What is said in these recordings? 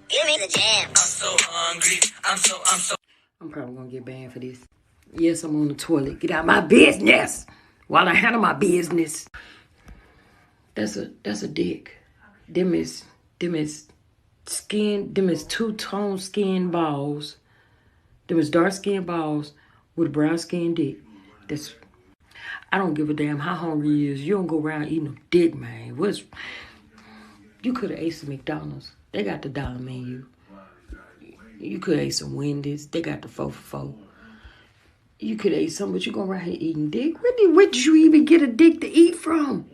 Give me the jam. I'm so hungry. I'm probably gonna get banned for this. Yes, I'm on the toilet. Get out my business while I handle my business. That's a dick. Them is skin. Them is two-tone skin balls. Them is dark skin balls with a brown skin dick. I don't give a damn how hungry you is. You don't go around eating a dick, man. You could have ate some McDonald's. They got the dollar menu. You could have ate some Wendy's. They got the 4 for $4. You could have ate something, but you go around here eating dick. Where did you even get a dick to eat from?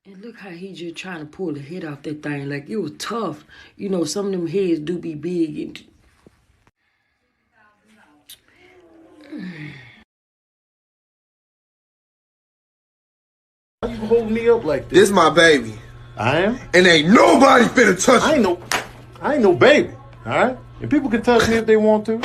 And look how he just trying to pull the head off that thing. Like, it was tough. You know, some of them heads do be big. Why you holding me up like This my baby. I am? And ain't nobody finna touch I ain't no baby, all right? And people can touch me if they want to.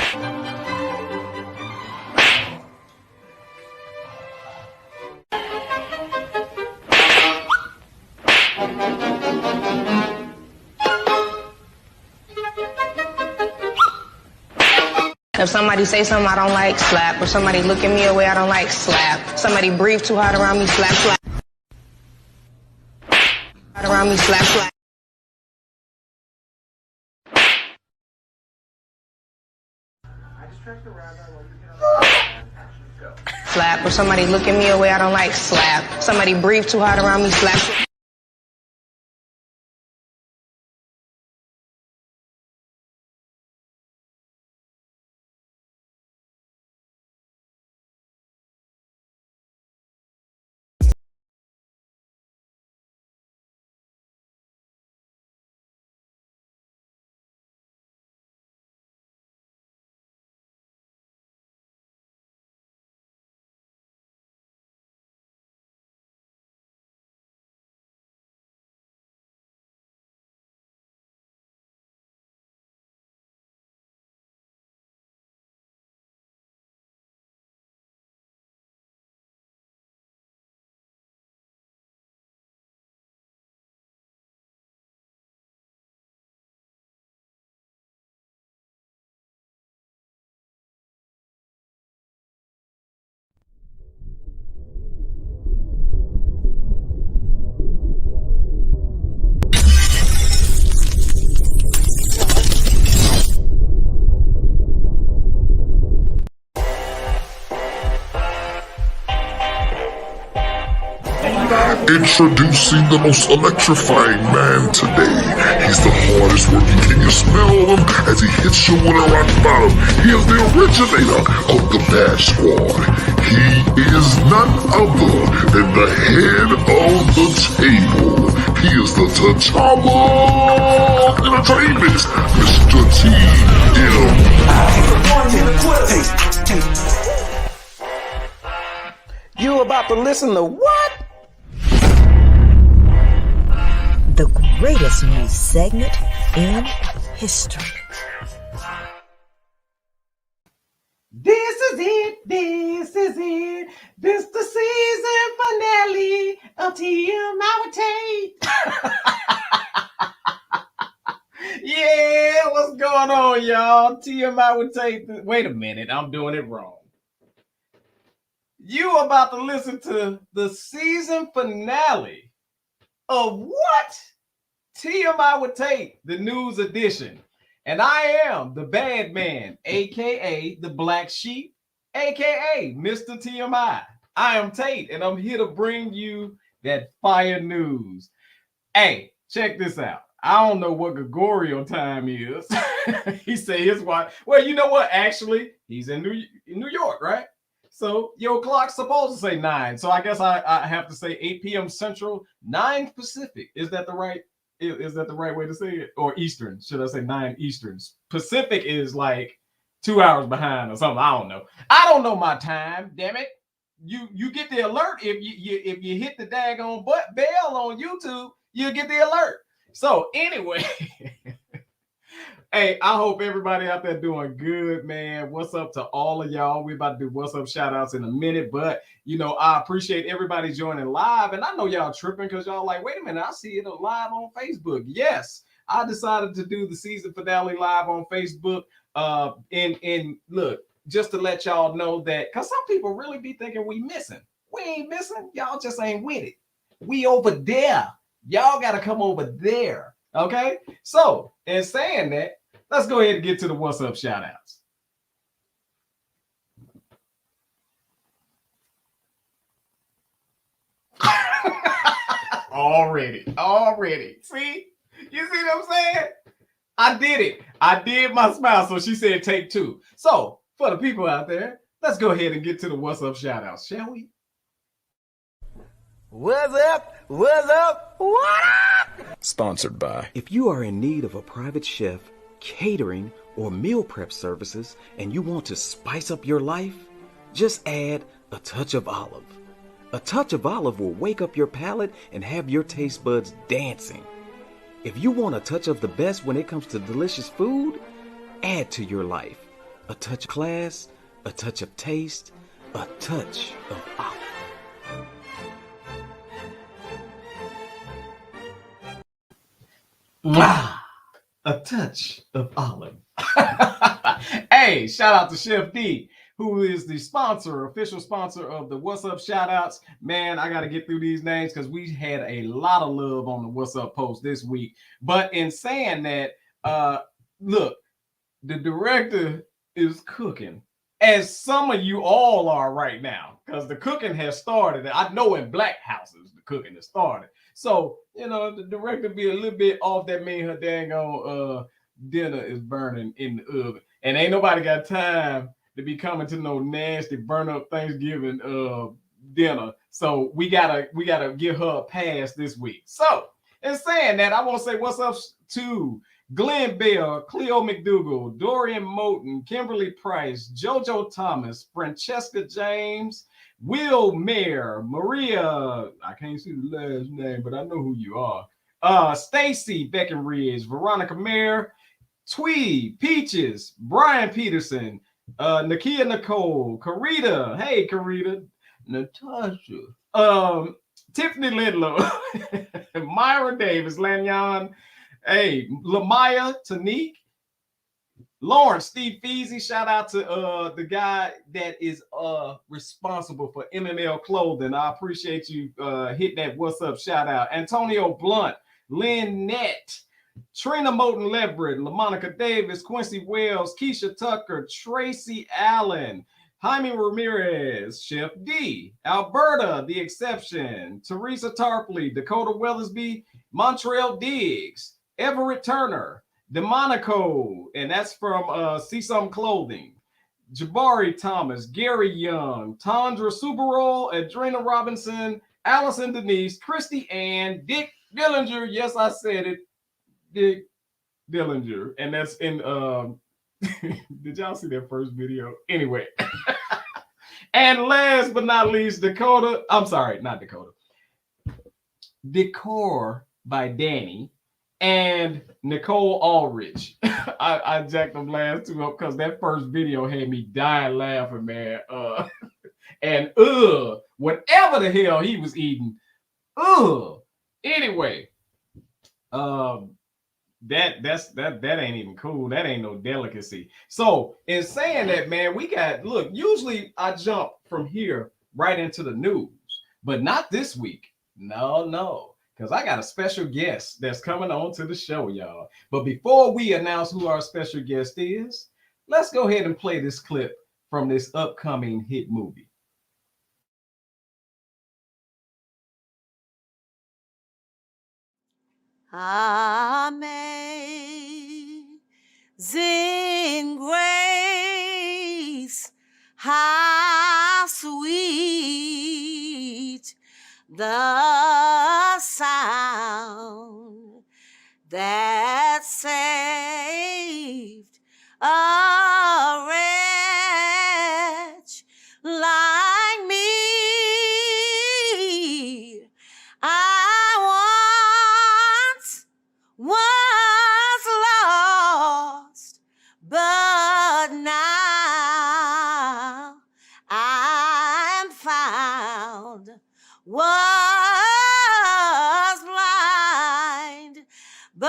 If somebody say something I don't like, slap. If somebody look at me a way I don't like, slap. Somebody breathe too hard around me, slap, slap. Around me, slap, slap. Slap. If somebody look at me a way I don't like, slap. Somebody breathe too hard around me, slap, slap. Introducing the most electrifying man today. He's the hardest working. Can you smell him as he hits you with a rock bottom? He is the originator of the Bash Squad. He is none other than the head of the table. He is the T'Challa of entertainment, Mr. T.M. You about to listen to what? The greatest news segment in history. This is it. This is it. This the season finale of TM Tate. Yeah, what's going on, y'all? TM Tate. Wait a minute, I'm doing it wrong. You about to listen to the season finale of what? TMI Tate, the news edition. And I am the bad man, aka the black sheep, aka Mr. TMI. I am Tate, and I'm here to bring you that fire news. Hey, check this out. I don't know what Gregorian time is. He said his wife. Well, you know what? Actually, he's in New York, right? So your clock's supposed to say 9. So I guess I have to say 8 p.m. Central, 9 Pacific. Is that the right way to say it? Or Eastern? Should I say 9 Eastern? Pacific is like 2 hours behind or something. I don't know. I don't know my time. Damn it! You get the alert if you hit the daggone bell on YouTube. You'll get the alert. So anyway. Hey, I hope everybody out there doing good, man. What's up to all of y'all? We're about to do what's up shout outs in a minute, but I appreciate everybody joining live. And I know y'all tripping because y'all like, wait a minute, I see it live on Facebook. Yes, I decided to do the season finale live on Facebook. And look, just to let y'all know that, because some people really be thinking we missing. We ain't missing. Y'all just ain't with it. We over there. Y'all got to come over there. Okay? So, in saying that, let's go ahead and get to the What's Up shout outs. Already. See? You see what I'm saying? I did it. I did my smile. So she said take two. So, for the people out there, let's go ahead and get to the What's Up shout outs, shall we? What's up? What's up? What up? Sponsored by. If you are in need of a private chef, catering, or meal prep services, and you want to spice up your life, just add a touch of olive. A touch of olive will wake up your palate and have your taste buds dancing. If you want a touch of the best when it comes to delicious food, add to your life a touch of class, a touch of taste, a touch of olive. A touch of olive. Hey, shout out to Chef D, who is the official sponsor of the What's Up shout outs. Man, I got to get through these names because we had a lot of love on the What's Up post this week. But in saying that, look, the director is cooking, as some of you all are right now, because the cooking has started. I know in black houses, the cooking has started. So, the director be a little bit off. That mean her dang on dinner is burning in the oven. And ain't nobody got time to be coming to no nasty burn up Thanksgiving dinner. So we gotta give her a pass this week. So in saying that, I want to say what's up to Glenn Bell, Cleo McDougall, Dorian Moten, Kimberly Price, JoJo Thomas, Francesca James, Will Mayer, Maria, I can't see the last name, but I know who you are. Stacy Beckenridge, Veronica Mayer, Tweed, Peaches, Brian Peterson, Nakia Nicole, Karita, hey Karita, Natasha, Tiffany Lidlow, Myra Davis, Lanyon, hey, Lamaya, Tanique, Lawrence, Steve Feezy, shout out to the guy that is responsible for MML Clothing. I appreciate you hitting that What's Up shout out. Antonio Blunt, Lynette, Trina Moten Leverett, LaMonica Davis, Quincy Wells, Keisha Tucker, Tracy Allen, Jaime Ramirez, Chef D, Alberta, The Exception, Teresa Tarpley, Dakota Weathersby, Montreal Diggs, Everett Turner, DeMonico, and that's from See Some Clothing, Jabari Thomas, Gary Young, Tandra Subarol, Adrena Robinson, Allison Denise, Christy Ann, Dick Dillinger, yes, I said it, Dick Dillinger, and that's in did y'all see that first video? Anyway. And last but not least, Decor by Danny and Nicole Ulrich. I jacked them last two up because that first video had me dying laughing, man. And whatever the hell he was eating. Anyway, that ain't even cool. That ain't no delicacy. So in saying that, man, usually I jump from here right into the news, but not this week. No, because I got a special guest that's coming on to the show, y'all. But before we announce who our special guest is, let's go ahead and play this clip from this upcoming hit movie. Amazing grace, how sweet the sound that saved a wretch like me. I once was lost, but now I'm found. Was blind, but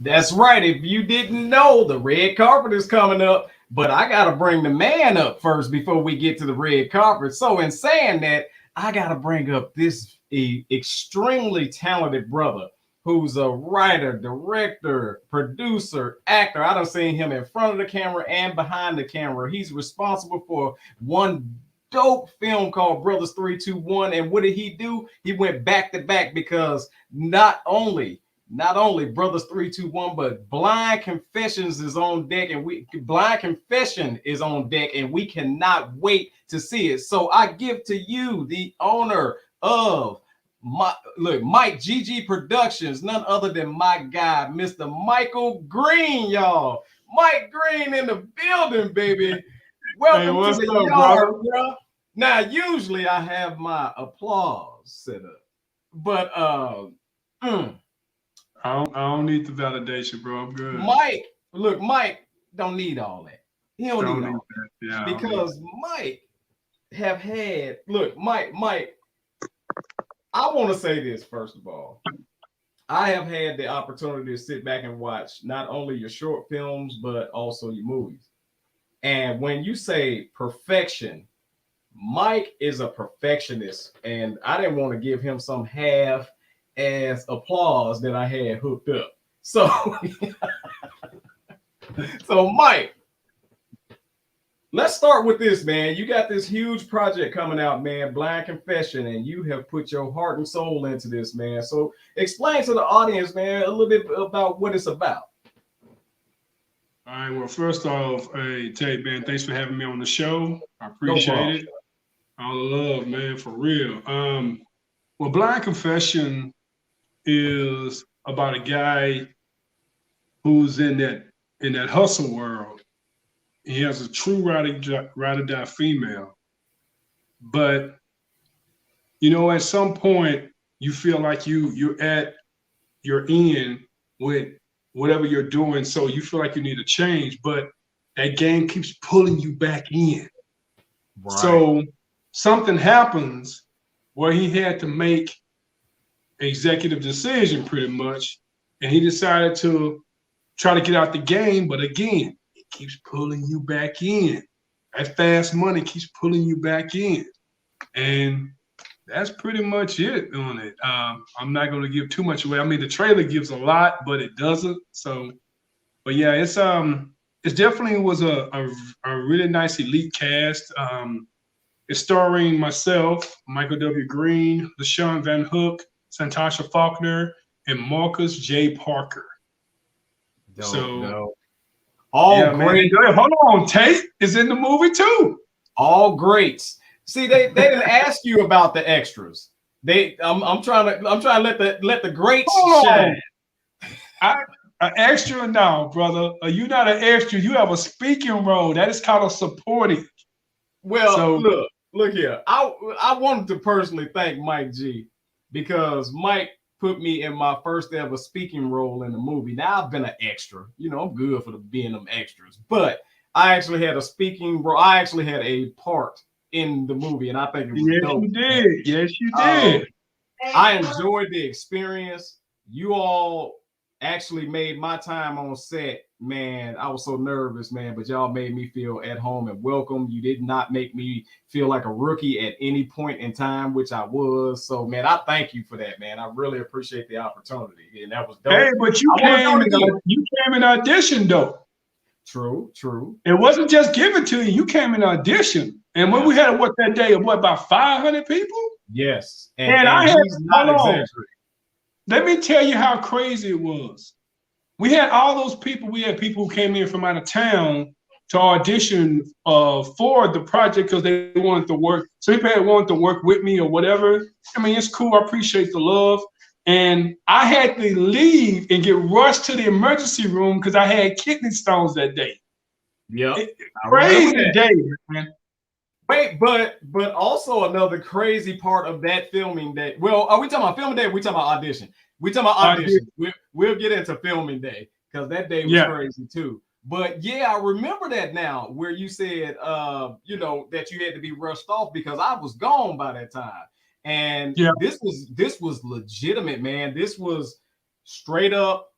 That's right. If you didn't know, the red carpet is coming up, but I got to bring the man up first before we get to the red carpet. So in saying that, I got to bring up this extremely talented brother who's a writer, director, producer, actor. I done seen him in front of the camera and behind the camera. He's responsible for one dope film called Brothers 321. And what did he do? He went back to back because not only Brothers 321, but Blind Confessions is on deck, and Blind Confession is on deck, and we cannot wait to see it. So I give to you the owner of Mike GG Productions, none other than my guy, Mr. Michael Green, y'all. Mike Green in the building, baby. Welcome to the yard, bro. Now, usually I have my applause set up, but I don't need the validation, bro. I'm good. Mike don't need all that. He don't need all that. Yeah, because Mike have had, Mike, I want to say this first of all. I have had the opportunity to sit back and watch not only your short films, but also your movies. And when you say perfection, Mike is a perfectionist. And I didn't want to give him some half-ass applause that I had hooked up. So, so Mike, let's start with this, man. You got this huge project coming out, man, Blind Confession, and you have put your heart and soul into this, man. So explain to the audience, man, a little bit about what it's about. All right, well, first off, hey, Tate, man, thanks for having me on the show. I appreciate it. All the love, man, for real. Well, Blind Confession is about a guy who's in that hustle world. He has a true ride or die female. But, you know, at some point, you feel like you're in with whatever you're doing. So you feel like you need a change, but that game keeps pulling you back in. Right. So something happens where he had to make an executive decision pretty much. And he decided to try to get out the game. But again, it keeps pulling you back in. That fast money keeps pulling you back in. And that's pretty much it on it. I'm not going to give too much away. I mean, the trailer gives a lot, but it doesn't. So, but yeah, it definitely was a really nice elite cast. It's starring myself, Michael W. Green, LaShawn Van Hook, Santasha Faulkner, and Marcus J. Parker. All great. Man, hold on, Tate is in the movie too. All greats. See, they didn't ask you about the extras. I'm trying to let the greats shine. An extra now, brother. You're not an extra. You have a speaking role. That is called a supporting. Well, so, look here. I wanted to personally thank Mike G because Mike put me in my first ever speaking role in the movie. Now I've been an extra. You know, I'm good for being them extras, but I actually had a speaking role. I actually had a part in the movie, and I think it was dope. You did. Yes, you did. I enjoyed the experience. You all actually made my time on set, man. I was so nervous, man, but y'all made me feel at home and welcome. You did not make me feel like a rookie at any point in time, which I was. So, man, I thank you for that, man. I really appreciate the opportunity, and that was dope. Hey, but you came in audition, though. True. It wasn't just given to you. You came in audition. And when we had that day of about 500 people? Yes. And I had not exaggerating. Let me tell you how crazy it was. We had all those people. We had people who came in from out of town to audition for the project because they wanted to work. So people wanted to work with me or whatever. I mean, it's cool. I appreciate the love. And I had to leave and get rushed to the emergency room because I had kidney stones that day. Yeah. Crazy day, man. Wait, but also another crazy part of that filming day. Well, are we talking about filming day? Or we talking about audition? We talking about audition. We'll get into filming day because that day was crazy too. But yeah, I remember that now, where you said, that you had to be rushed off because I was gone by that time. And this was legitimate, man. This was straight up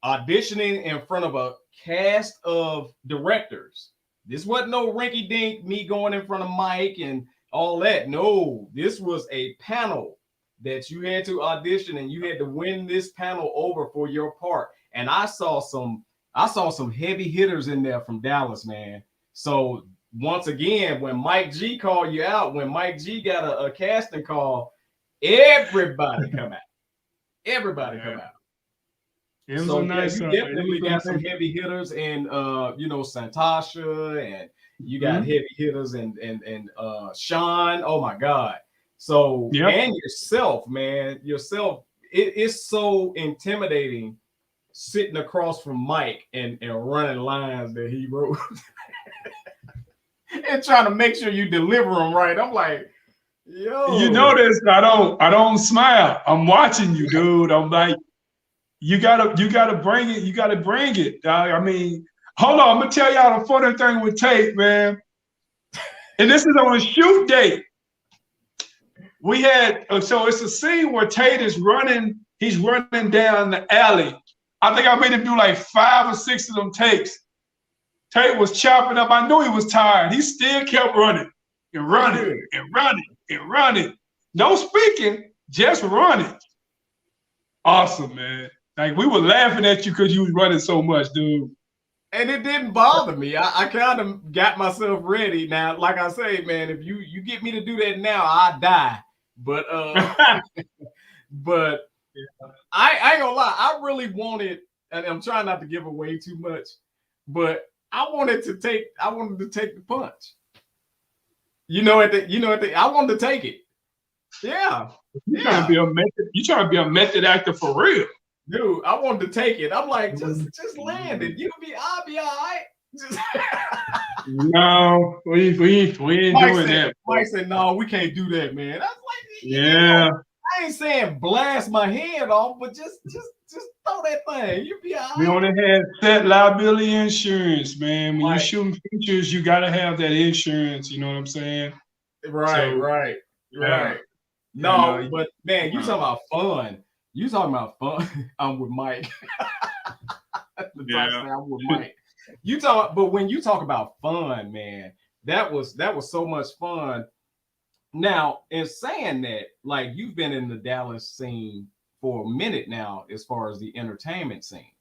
auditioning in front of a cast of directors. This wasn't no rinky dink, me going in front of Mike and all that. No, this was a panel that you had to audition, and you had to win this panel over for your part. And I saw some heavy hitters in there from Dallas, man. So once again, when Mike G called you out, when Mike G got a casting call, everybody come out. Everybody come out. It was a nice. You definitely got some heavy hitters in Santasha, and you got heavy hitters and Sean. Oh my God. So and yourself, man. Yourself, it's so intimidating sitting across from Mike and running lines that he wrote and trying to make sure you deliver them right. I'm like, yo. You notice I don't smile. I'm watching you, dude. I'm like, you gotta bring it. You gotta bring it. I mean, hold on. I'm gonna tell y'all the funny thing with Tate, man. And this is on a shoot date. We had so it's a scene where Tate is running. He's running down the alley. I think I made him do like 5 or 6 of them takes. Tate was chopping up. I knew he was tired. He still kept running and running and running and running. No speaking, just running. Awesome, man. Like, we were laughing at you because you was running so much, dude. And it didn't bother me. I kind of got myself ready. Now, like I say, man, if you get me to do that now, I'll die. But but I ain't gonna lie, I really wanted, and I'm trying not to give away too much, but I wanted to take the punch. I wanted to take it. Yeah. You trying to be a method actor for real. Dude, I wanted to take it. I'm like, just land it. I'll be all right. No, we ain't doing that. Mike said, no, we can't do that, man. I was like, yeah. I ain't saying blast my head off, but just throw that thing. You'll be all right. We only had set liability insurance, man. When you're shooting features, you gotta have that insurance. You know what I'm saying? Right. No, but man, you talking about fun. You talking about fun. I'm with Mike. I'm with Mike. But when you talk about fun, man, that was so much fun. Now, in saying that, like, you've been in the Dallas scene for a minute now, as far as the entertainment scene.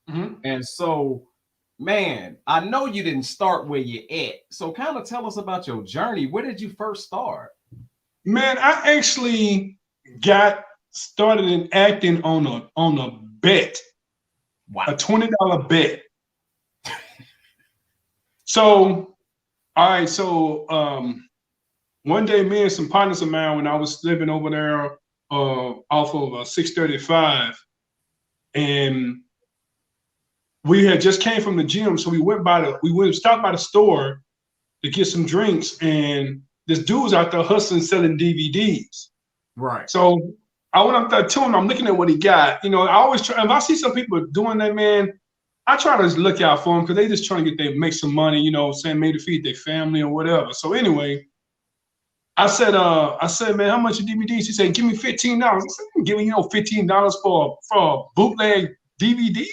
Mm-hmm. And so, man, I know you didn't start where you at. So kind of tell us about your journey. Where did you first start? Man, I actually got started in acting on a bet. Wow. A $20 bet. So, all right, so one day, me and some partners of mine, when I was living over there off of 635, and we had just came from the gym, so we stopped by the store to get some drinks, and this dude was out there hustling, selling DVDs. Right. So I went up there to him. I'm looking at what he got. You know, I always try. If I see some people doing that, man, I try to look out for them because they just trying to make some money. You know, saying maybe to feed their family or whatever. So anyway, I said, man, how much are DVDs? He said, give me $15. I said, I'm giving you $15 for a bootleg DVD.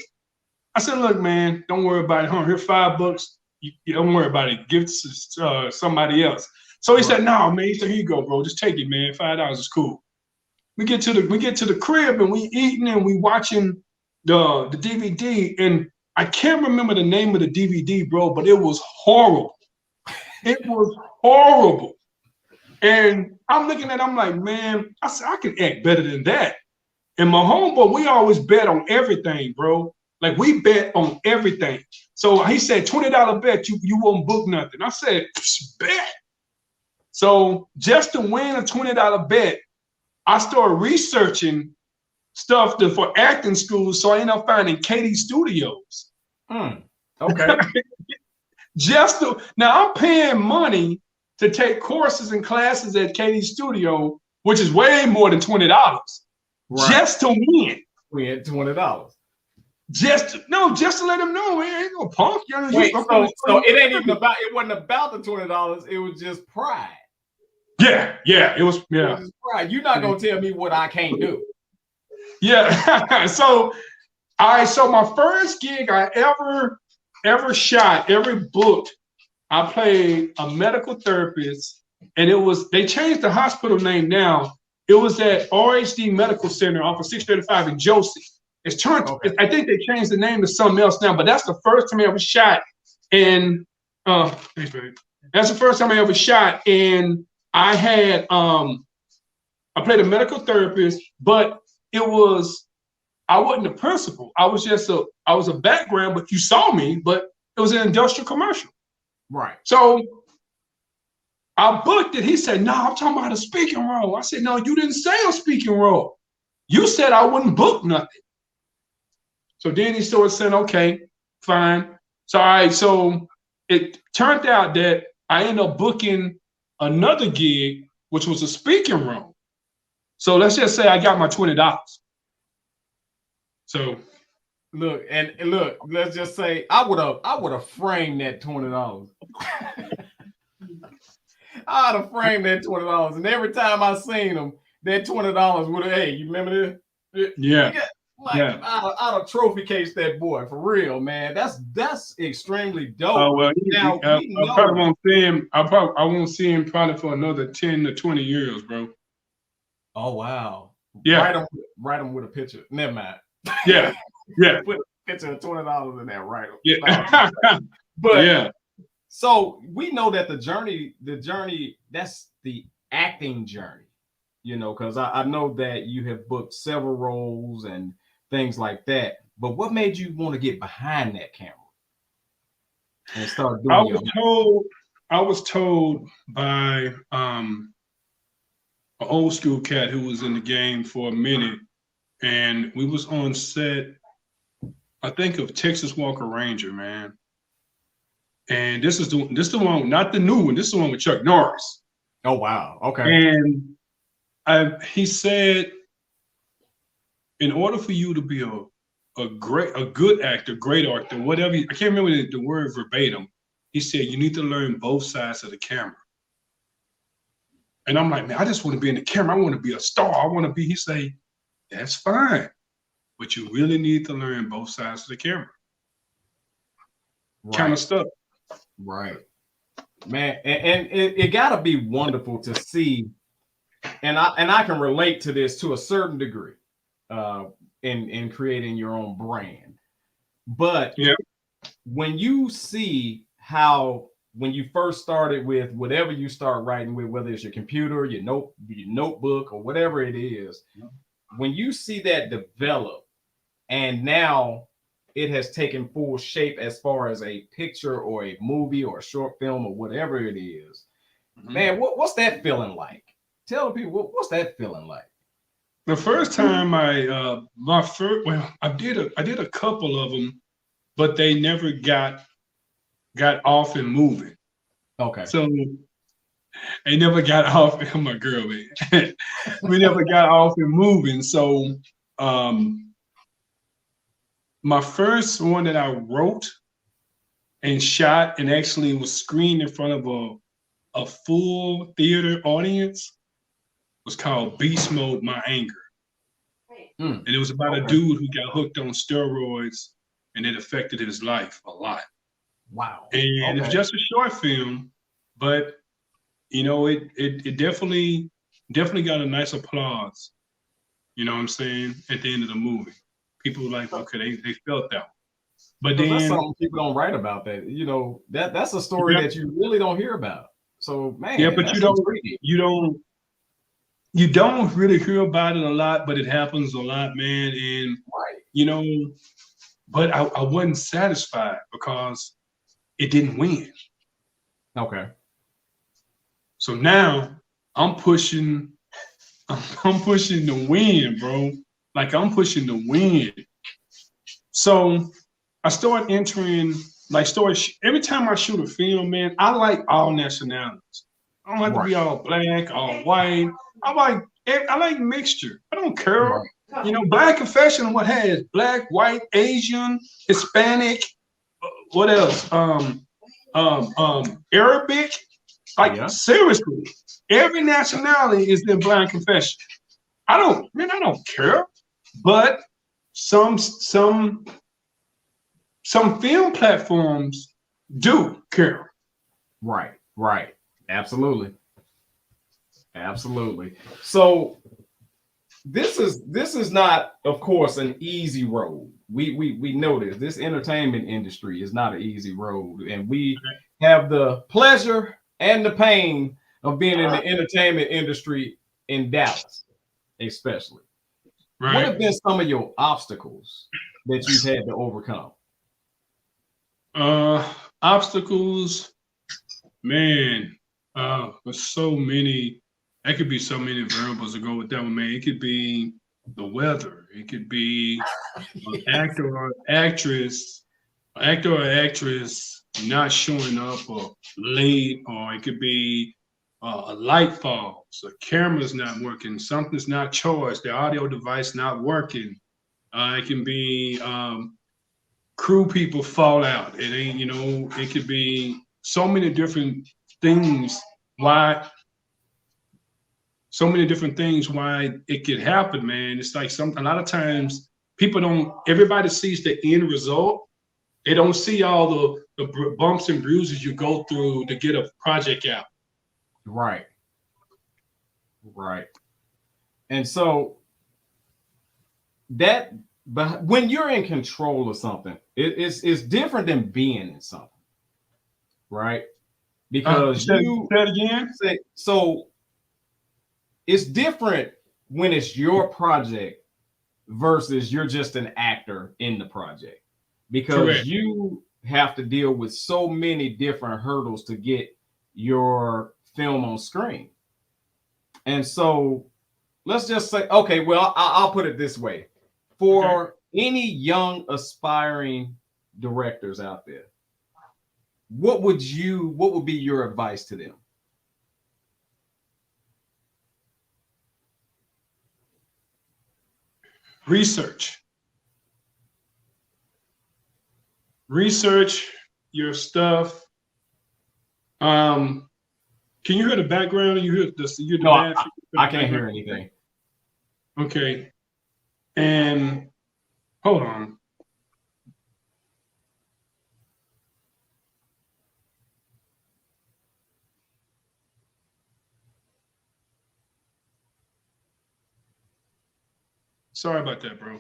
I said, look, man, don't worry about it. Here's $5. You don't worry about it. Give it to somebody else. So he said, no, man. He said, here you go, bro. Just take it, man. $5 is cool. We get to the crib and we eating and we watching the DVD, and I can't remember the name of the DVD, bro, but it was horrible. It was horrible. And I'm looking at it, I'm like, man, I said, I can act better than that. And my homeboy, we always bet on everything, bro. Like, we bet on everything. So he said, $20 bet, you won't book nothing. I said, bet. So just to win a $20 bet, I started researching stuff for acting schools, so I ended up finding Katie Studios. Okay. Now I'm paying money to take courses and classes at Katie Studio, which is way more than $20. Right. Just to win. We had $20. Just to let them know, man, ain't no punk. Wait, so it ain't even about. It wasn't about the $20. It was just pride. Yeah, it was. Yeah, it was pride. You're not gonna tell me what I can't do. Yeah. So All right, so my first gig I ever shot, booked, I played a medical therapist, and they changed the hospital name now. It was at RHD Medical Center off of 635 in Josie. It's turned. Okay. I think they changed the name to something else now, but that's the first time I ever shot. And thanks, babe. That's the first time I ever shot, and I had I played a medical therapist, but I wasn't the principal. I was just a background, but you saw me, but it was an industrial commercial. Right. So I booked it. He said, no, I'm talking about a speaking role. I said, no, you didn't say a speaking role. You said I wouldn't book nothing. So then he started saying, okay, fine. So all right, so it turned out that I ended up booking another gig, which was a speaking role. So let's just say I got my $20. So look, let's just say I would have framed that $20. I'd have framed that $20, and every time I seen them, that $20 would have. Hey, you remember this? Yeah. I'd have trophy case that boy for real, man. That's extremely dope. Oh well, now I probably won't see him. I won't see him probably for another 10 to 20 years, bro. Oh wow. Yeah. Write him with a picture. Never mind. Yeah. Yeah. Put a picture of $20 in there, right? Yeah. But yeah. So we know that the journey, that's the acting journey, you know, because I know that you have booked several roles and things like that. But what made you want to get behind that camera and start doing I was told by an old school cat who was in the game for a minute, and we was on set, I think, of Texas Walker Ranger, man. And this is the one, not the new one. This is the one with Chuck Norris. Oh wow! Okay. And he said, in order for you to be a good actor, great actor, whatever, I can't remember the word verbatim. He said you need to learn both sides of the camera. And I'm like, man, I just want to be in the camera. I want to be a star. I want to be. He say, that's fine, but you really need to learn both sides of the camera. Right. Kind of stuff. Right, man, and it gotta be wonderful to see, and I can relate to this to a certain degree, in creating your own brand. But yeah, when you see how when you first started with whatever you start writing with, whether it's your computer, your notebook, or whatever it is, when you see that develop, and now it has taken full shape as far as a picture or a movie or a short film or whatever it is. Man, what's that feeling like? Tell the people what's that feeling like. The first time I did a couple of them, but they never got off and moving. Okay. So they never got off. I'm my girl, man. We never got off and moving. So my first one that I wrote and shot and actually was screened in front of a full theater audience was called Beast Mode, My Anger. And it was about a dude who got hooked on steroids, and it affected his life a lot. Wow. And it's just a short film, but you know, it definitely got a nice applause. You know what I'm saying? At the end of the movie. People were like, okay, they felt that one. But then that's something people don't write about. That, you know, that's a story that you really don't hear about. So man, yeah, but you don't really hear about it a lot, but it happens a lot, man. And you know, but I wasn't satisfied because it didn't win. Okay. So now I'm pushing the win, bro. Like I'm pushing the win. So I started entering, every time I shoot a film, man, I like all nationalities. I don't like to be all black, all white. I like mixture. I don't care. You know, Black Confession, what has black, white, Asian, Hispanic, what else? Arabic. Like seriously, every nationality is in Black Confession. I don't care. But some film platforms do, Carol. Right. Absolutely. So this is not, of course, an easy road. We know this. This entertainment industry is not an easy road, and we have the pleasure and the pain of being in the entertainment industry in Dallas, especially. Right. What have been some of your obstacles that you've had to overcome? Obstacles, man. There's so many. There could be so many variables to go with that one, man. It could be the weather. It could be an actor or actress not showing up or late, or it could be a light falls, the camera's not working, something's not charged, the audio device not working. It can be crew people fall out. It ain't, it could be so many different things why it could happen, man. It's like a lot of times everybody sees the end result. They don't see all the bumps and bruises you go through to get a project out. Right. And so but when you're in control of something, it's different than being in something, right? Because say that again. So it's different when it's your project versus you're just an actor in the project, because Correct. You have to deal with so many different hurdles to get your film on screen. And so let's just say, okay, well, I'll put it this way. For any young aspiring directors out there, what would be your advice to them? Research your stuff. Can you hear the background? You hear the No, I can't hear anything. Okay. And hold on. Sorry about that, bro.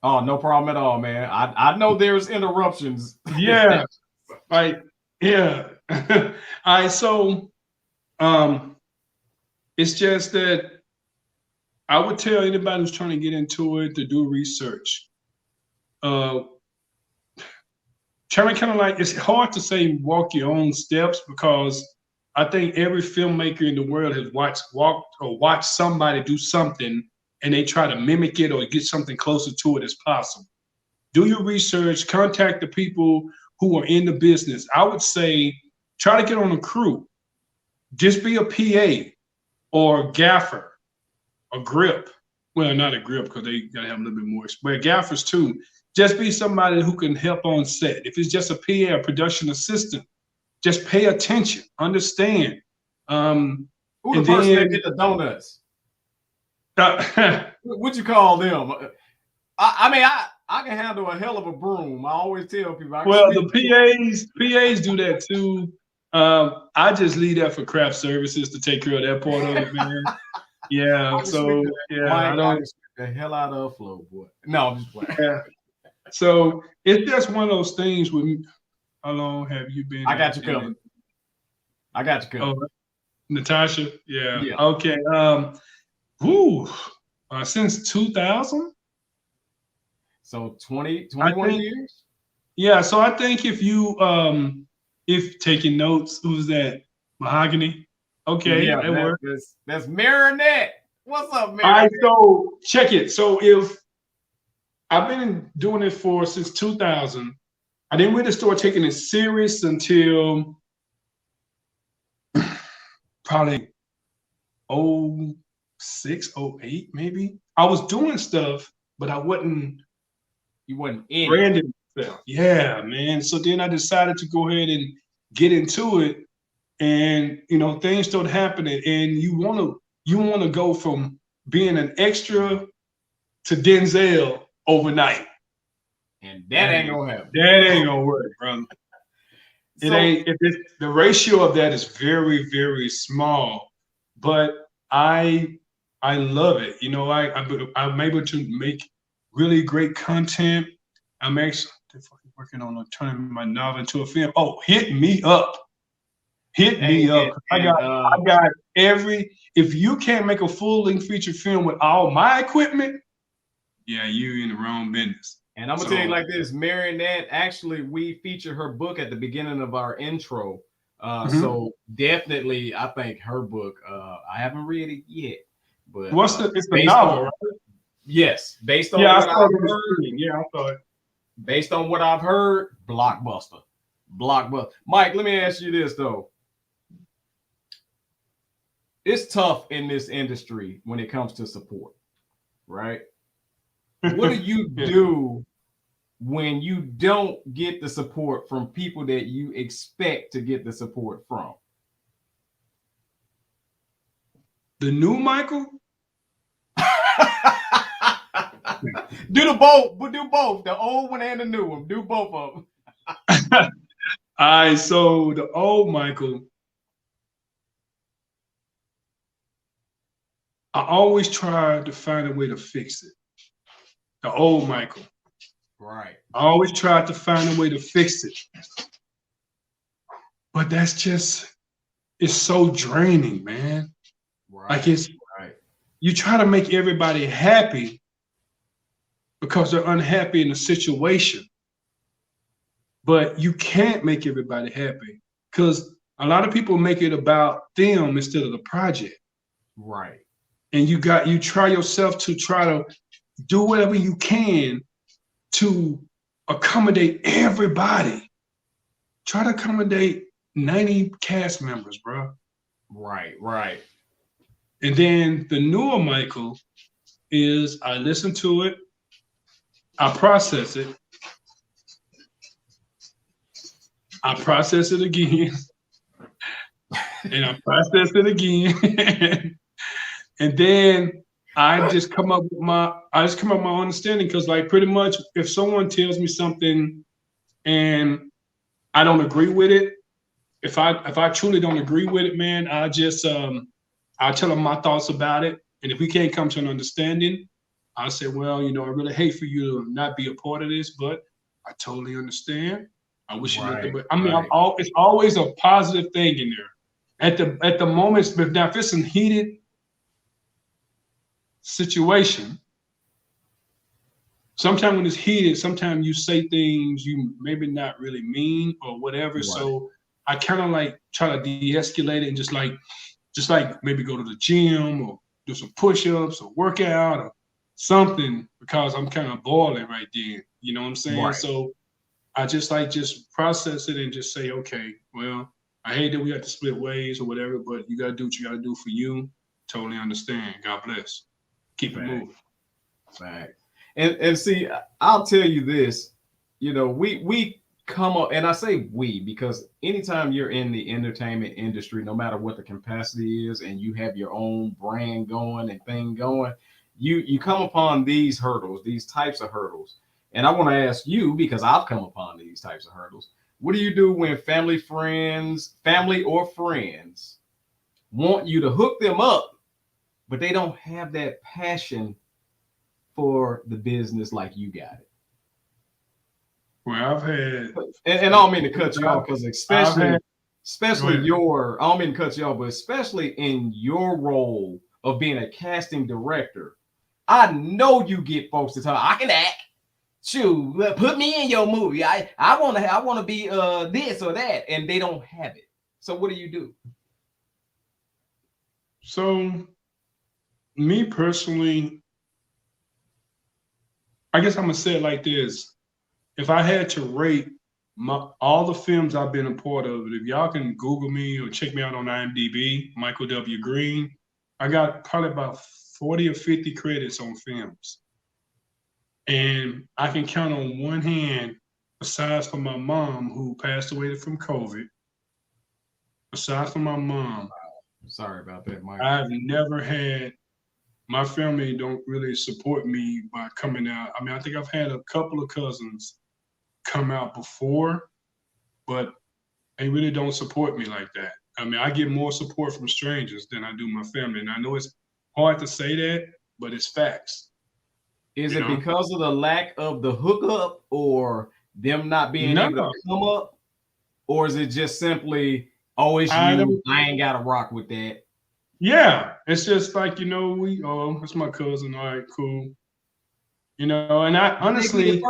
Oh, no problem at all, man. I know there's interruptions. Yeah. Right. Yeah. All right. So it's just that I would tell anybody who's trying to get into it to do research. Trying to kind of like, it's hard to say walk your own steps, because I think every filmmaker in the world has watched somebody do something and they try to mimic it or get something closer to it as possible. Do your research, contact the people who are in the business. I would say try to get on a crew. Just be a PA or gaffer. A grip. Well, not a grip, because they gotta have a little bit more, but gaffers too. Just be somebody who can help on set. If it's just a PA, a production assistant, just pay attention, understand. Who the person that get the donuts? What you call them? I mean, I can handle a hell of a broom. I always tell people. Well, the PAs do that too. I just leave that for craft services to take care of that part of it, man. Yeah, so yeah, I don't the hell out of flow, boy. No, I'm just playing. Yeah. So it's just one of those things. How long have you been? I got you covered. Oh, Natasha, yeah. Yeah. Okay. Since 2000. So 21 years. Yeah. So I think if taking notes, who's that? Mahogany. Okay, yeah, that works. That's Marinette. What's up, Marinette? All right, so check it. So if I've been doing it since 2000, I didn't really start taking it serious until probably 06, 08, maybe. I was doing stuff, but I wasn't. You wasn't in branding myself. Yeah, man. So then I decided to go ahead and get into it. And things start happening, and you want to go from being an extra to Denzel, overnight. And that ain't gonna happen. That ain't gonna work, brother. It ain't. The ratio of that is very, very small, but I love it. You know, I'm able to make really great content. I'm actually working on turning my novel into a film. Oh, hit me up. Hit me up. I got every. If you can't make a full-length feature film with all my equipment, yeah, you're in the wrong business. And I'm gonna tell you like this, Marinette, actually, we featured her book at the beginning of our intro. So definitely, I think her book, I haven't read it yet, but it's the novel, right? Yes, based on what I've heard. Based on what I've heard, blockbuster. Mike, let me ask you this though. It's tough in this industry when it comes to support, right? What do you do when you don't get the support from people that you expect to get the support from? The new Michael? Do both. The old one and the new one. Do both of them. All right, so the old Michael, I always try to find a way to fix it. The old Michael. Right. I always tried to find a way to fix it. But that's just, it's so draining, man. Right. Like you try to make everybody happy because they're unhappy in the situation. But you can't make everybody happy because a lot of people make it about them instead of the project. Right. And you try yourself to try to do whatever you can to accommodate everybody. Try to accommodate 90 cast members, bro. Right. And then the newer Michael is I listen to it, I process it, I process it again, and I process it again. And then I just come up with my understanding, because like pretty much if someone tells me something and I don't agree with it, if I truly don't agree with it, man, I'll just I'll tell them my thoughts about it. And if we can't come to an understanding, I'll say, well, you know, I really hate for you to not be a part of this, but I totally understand. I wish you nothing but it's always a positive thing in there. At the moment, now if it's a heated situation, sometimes when it's heated, sometimes you say things you maybe not really mean or whatever. Right. So I kind of like try to de-escalate it and just like maybe go to the gym or do some push-ups or work out or something, because I'm kind of boiling right then. You know what I'm saying? Right. So I just process it and just say, okay, well, I hate that we have to split ways or whatever, but you got to do what you got to do for you. Totally understand. God bless. Keep it moving. Right. And see, I'll tell you this, you know, we come up, and I say we because anytime you're in the entertainment industry, no matter what the capacity is, and you have your own brand going and thing going, you come upon these hurdles, these types of hurdles. And I want to ask you, because I've come upon these types of hurdles, what do you do when family or friends want you to hook them up, but they don't have that passion for the business like you got it? Well, I've had, and I don't mean to cut you off, because especially your, I don't mean to cut you off, but especially in your role of being a casting director, I know you get folks to tell, I can act. Shoot, put me in your movie. I want to be this or that, and they don't have it. So what do you do? So, me personally, I guess I'm gonna say it like this: if I had to rate all the films I've been a part of, if y'all can Google me or check me out on IMDb, Michael W. Green, I got probably about 40 or 50 credits on films. And I can count on one hand, aside from my mom who passed away from COVID, aside from my mom. Sorry about that, Mike. I've never had my family don't really support me by coming out. I mean, I think I've had a couple of cousins come out before, but they really don't support me like that. I mean, I get more support from strangers than I do my family. And I know it's hard to say that, but it's facts. Is it because of the lack of the hookup or them not being able to come up? Or is it just simply, oh, it's you, I ain't got to rock with that? Yeah, it's just like, it's my cousin. All right, cool. And I honestly, it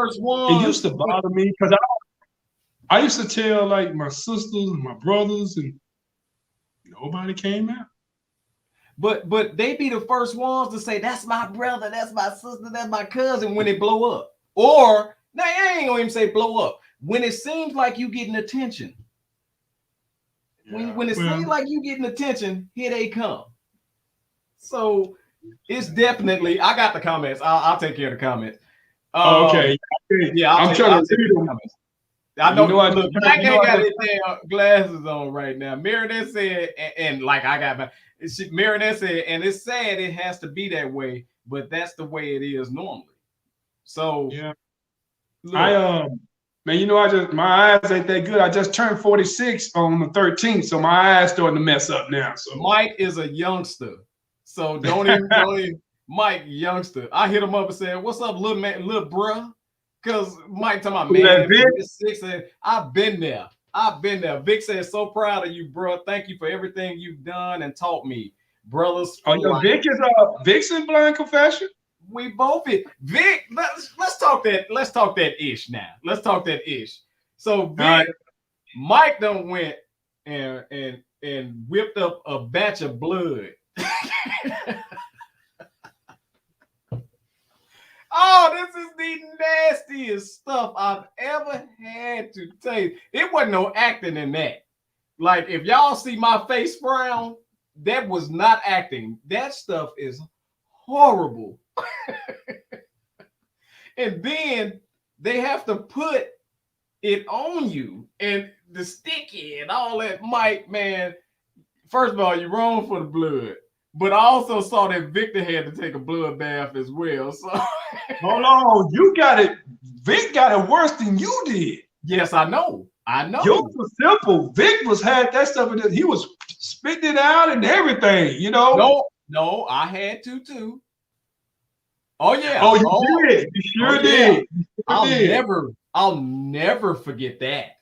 used to bother me because I used to tell like my sisters and my brothers, and nobody came out. But they be the first ones to say, that's my brother, that's my sister, that's my cousin when it blow up. Or, now I ain't gonna even say blow up. When it seems like you getting attention. When it seems like you getting attention, here they come. So it's definitely, I got the comments. I'll take care of the comments. Okay. Yeah, I'm trying to read them. Comments. I know. Look, Black ain't got his glasses on right now. Marinette said, and like I got my, Marinette said, and it's sad it has to be that way, but that's the way it is normally. So yeah, look, man, my eyes ain't that good. I just turned 46 on the 13th, so my eyes starting to mess up now. So Mike is a youngster, so don't even Mike youngster. I hit him up and said, "What's up, little man, little bruh?" Because Mike talking about, man, I've been there. Vic says, so proud of you, bro. Thank you for everything you've done and taught me, brothers. Vic's in Blind Confession. We both it. Vic, let's talk that ish now. Let's talk that ish. So Vic, Mike done went and whipped up a batch of blood. Oh, this is the nastiest stuff I've ever had to taste. It wasn't no acting in that. Like, if y'all see my face frown, that was not acting. That stuff is horrible. And then they have to put it on you and the sticky and all that. Mike, man, first of all, you're wrong for the blood. But I also saw that Victor had to take a blood bath as well. So hold on, you got it. Vic got it worse than you did. Yes, I know. Yours was simple. Vic had that stuff in it. He was spitting it out and everything, No, I had to too. Oh yeah. Oh, you did. You sure did. I'll never forget that.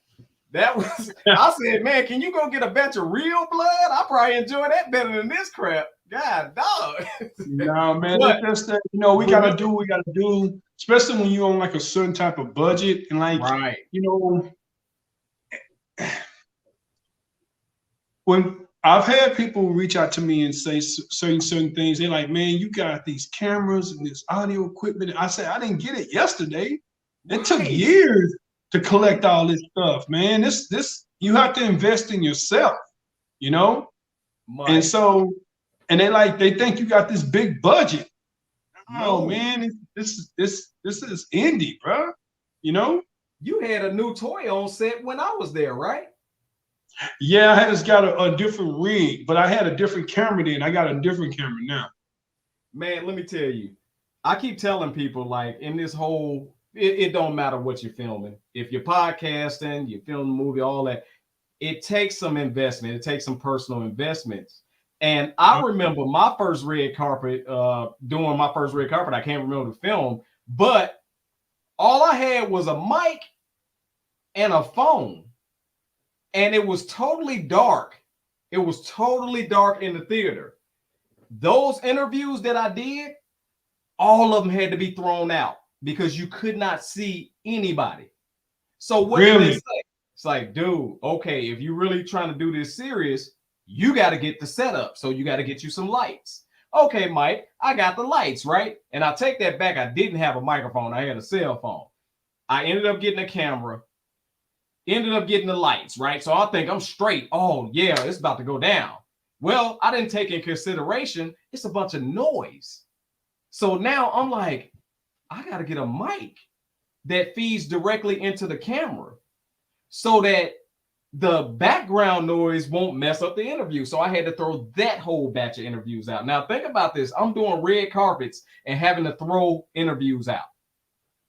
That was, I said, man, can you go get a batch of real blood? I probably enjoy that better than this crap. God, dog. No, man, that's just that, we gotta do what we gotta do, especially when you're on like a certain type of budget and like, when I've had people reach out to me and say certain things, they're like, man, you got these cameras and this audio equipment. I said, I didn't get it yesterday. It took years to collect all this stuff, man. This you have to invest in yourself, And so, and they think you got this big budget. Oh man, this is indie, bro. You had a new toy on set when I was there, right? Yeah, I just got a different rig, but I had a different camera then. I got a different camera now. Man, let me tell you, I keep telling people, like, in this whole, it don't matter what you're filming. If you're podcasting, you film a movie, all that, it takes some investment. It takes some personal investments. And I remember my first red carpet, doing my first red carpet. I can't remember the film, but all I had was a mic and a phone. And it was totally dark. It was totally dark in the theater. Those interviews that I did, all of them had to be thrown out because you could not see anybody. So what did they say? It's like, dude, okay, if you're really trying to do this serious, you got to get the setup. So you got to get you some lights. Okay, Mike, I got the lights, right? And I take that back. I didn't have a microphone. I had a cell phone. I ended up getting a camera, ended up getting the lights, right? So I think I'm straight. Oh, yeah, it's about to go down. Well, I didn't take in consideration, it's a bunch of noise. So now I'm like, I got to get a mic that feeds directly into the camera so that the background noise won't mess up the interview. So I had to throw that whole batch of interviews out. Now think about this. I'm doing red carpets and having to throw interviews out.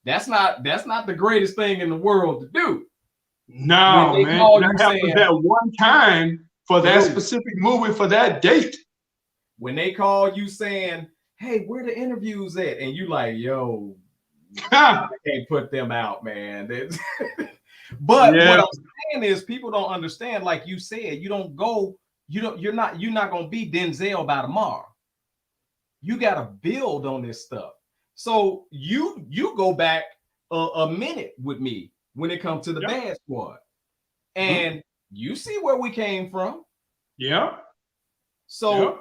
That's not the greatest thing in the world to do. No, man. That happened that one time for that specific movie for that date. When they call you saying, hey, where the interviews at? And you like, yo, I can't put them out, man. But what I'm saying is people don't understand, like you said, you're not gonna be Denzel by tomorrow. You gotta build on this stuff. So you go back a minute with me when it comes to the Bad Squad. And you see where we came from. Yeah. So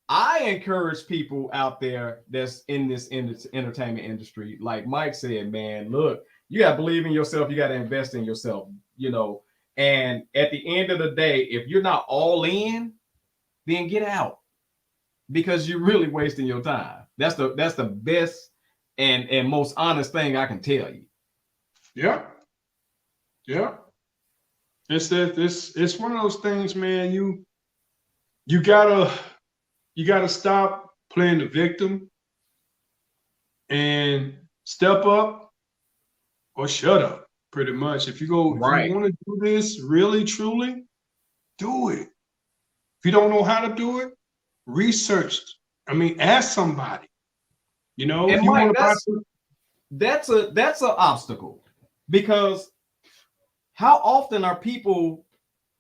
I encourage people out there that's in this entertainment industry, like Mike said, man, look, you got to believe in yourself. You got to invest in yourself, you know. And at the end of the day, if you're not all in, then get out, because you're really wasting your time. That's the best and most honest thing I can tell you. Yeah. Yeah. It's one of those things, man. You gotta stop playing the victim and step up or shut up, pretty much. If you want to do this really, truly, do it. If you don't know how to do it, research. Ask somebody. You know, and if you Mike, want to that's an obstacle, because how often are people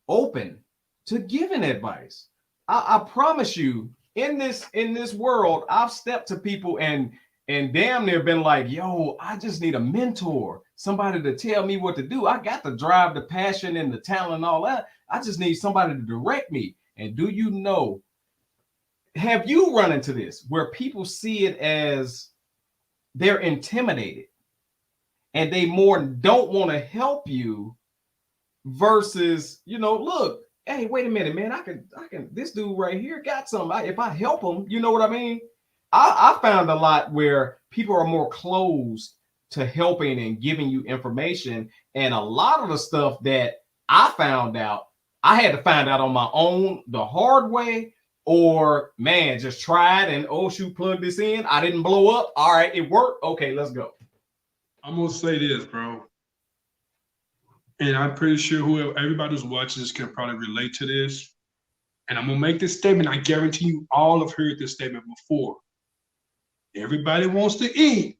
open to giving advice? I promise you, in this world, I've stepped to people and damn near been like, yo, I just need a mentor, somebody to tell me what to do. I got the drive, the passion, and the talent and all that. I just need somebody to direct me. And do you know, have you run into this where people see it as they're intimidated and they more don't want to help you versus, you know, look, hey, wait a minute, man, I can, this dude right here got something. If I help him, you know what I mean? I found a lot where people are more closed to helping and giving you information. And a lot of the stuff that I found out, I had to find out on my own the hard way, or man, just tried and oh shoot, plug this in. I didn't blow up. All right, it worked. Okay, let's go. I'm gonna say this, bro. And I'm pretty sure everybody who's watching this can probably relate to this. And I'm gonna make this statement. I guarantee you all have heard this statement before. Everybody wants to eat,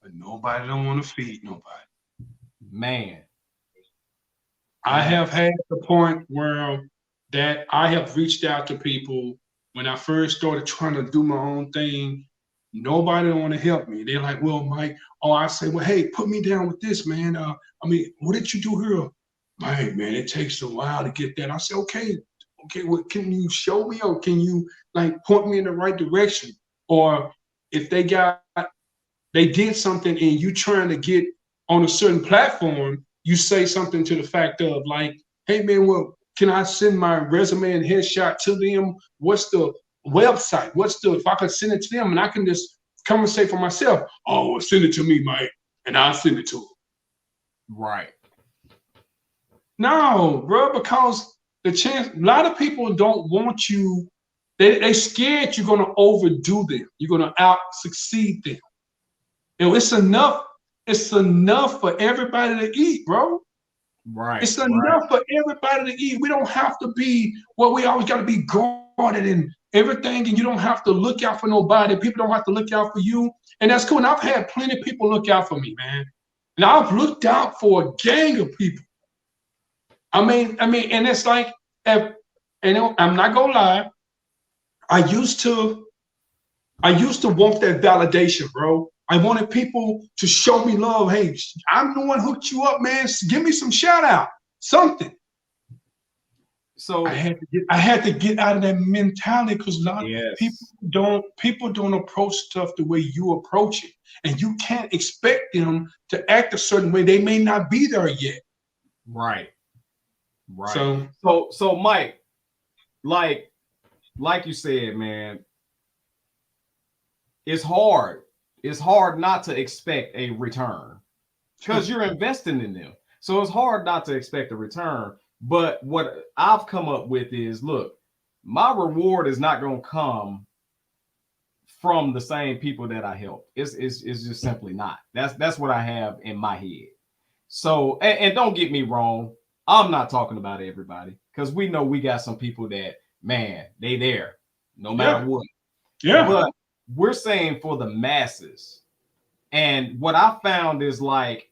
but nobody don't want to feed nobody. Man. I have had the point where that I have reached out to people when I first started trying to do my own thing. Nobody want to help me. They're like, well, Mike, I say, well, hey, put me down with this, man. What did you do here? Mike, man, it takes a while to get that. I say, okay, well, can you show me, or can you point me in the right direction? Or if they did something and you trying to get on a certain platform, you say something to the fact of hey man, well, can I send my resume and headshot to them? What's the website? If I could send it to them and I can just come and say for myself, oh, well, send it to me, Mike, and I'll send it to them. Right. No, bro, because a lot of people don't want you. They scared you're gonna overdo them. You're gonna out succeed them. And it's enough for everybody to eat, bro. Right. It's enough for everybody to eat. We don't have to be we always gotta be guarded and everything, and you don't have to look out for nobody. People don't have to look out for you. And that's cool. And I've had plenty of people look out for me, man. And I've looked out for a gang of people. And it's I'm not gonna lie. I used to want that validation, bro. I wanted people to show me love. Hey, I'm the one who hooked you up, man. Give me some shout out, something. So I had to get out of that mentality, because a lot of people don't approach stuff the way you approach it, and you can't expect them to act a certain way. They may not be there yet. Right. So Mike, like you said, man, it's hard. It's hard not to expect a return because you're investing in them. So it's hard not to expect a return. But what I've come up with is, look, my reward is not going to come from the same people that I help. It's just simply not. That's what I have in my head. So, and don't get me wrong, I'm not talking about everybody, because we know we got some people that, man, they there no matter what. Yeah. But we're saying for the masses. And what I found is, like,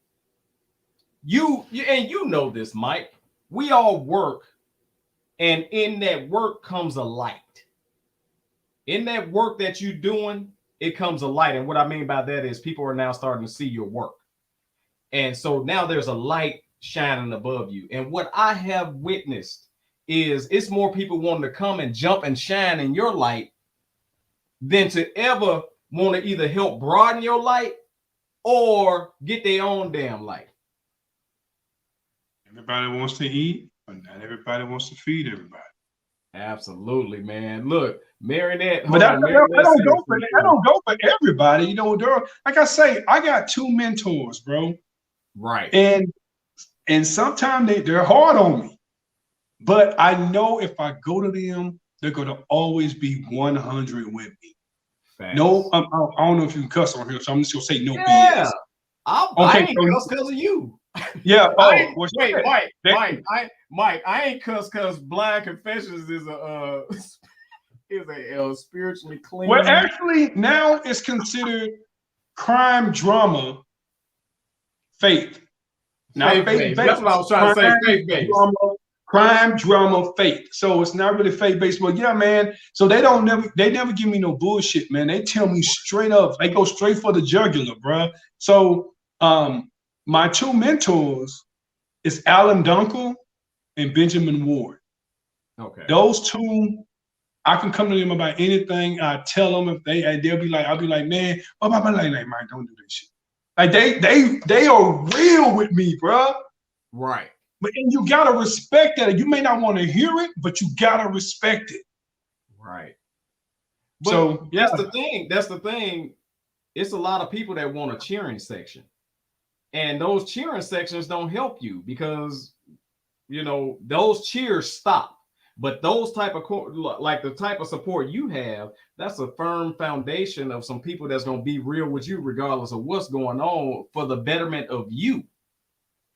you and you know this, Mike, we all work, and in that work comes a light. In that work that you're doing, it comes a light. And what I mean by that is people are now starting to see your work. And so now there's a light shining above you. And what I have witnessed is it's more people wanting to come and jump and shine in your light than to ever want to either help broaden your light or get their own damn light. Everybody wants to eat, but not everybody wants to feed everybody. Absolutely, man. Look, Marinette. But I don't go for everybody. You know, like I say, I got 2 mentors, bro. Right. And sometimes they're hard on me. But I know if I go to them, they're gonna always be 100 with me. Facts. No, I don't know if you can cuss on here, so I'm just gonna say no BS. I ain't cuss because of you. Yeah. Wait, Mike, I ain't cuss because Blind Confessions is a spiritually clean. Well, actually, now it's considered crime drama faith. Now, faith-based. That's what I was trying to say. Faith-based. Crime drama faith. So it's not really faith-based. But yeah, man. So they never give me no bullshit, man. They tell me straight up. They go straight for the jugular, bro. So my 2 mentors is Alan Dunkel and Benjamin Ward. Okay. Those 2, I can come to them about anything. I tell them if they'll be like, I'll be like, man, like, Mike, don't do this shit. Like they are real with me, bro. Right. But and you gotta respect that. You may not want to hear it, but you gotta respect it. Right. But so that's the thing. That's the thing. It's a lot of people that want a cheering section. And those cheering sections don't help you because, you know, those cheers stop. But those type of, like the type of support you have, that's a firm foundation of some people that's going to be real with you regardless of what's going on for the betterment of you.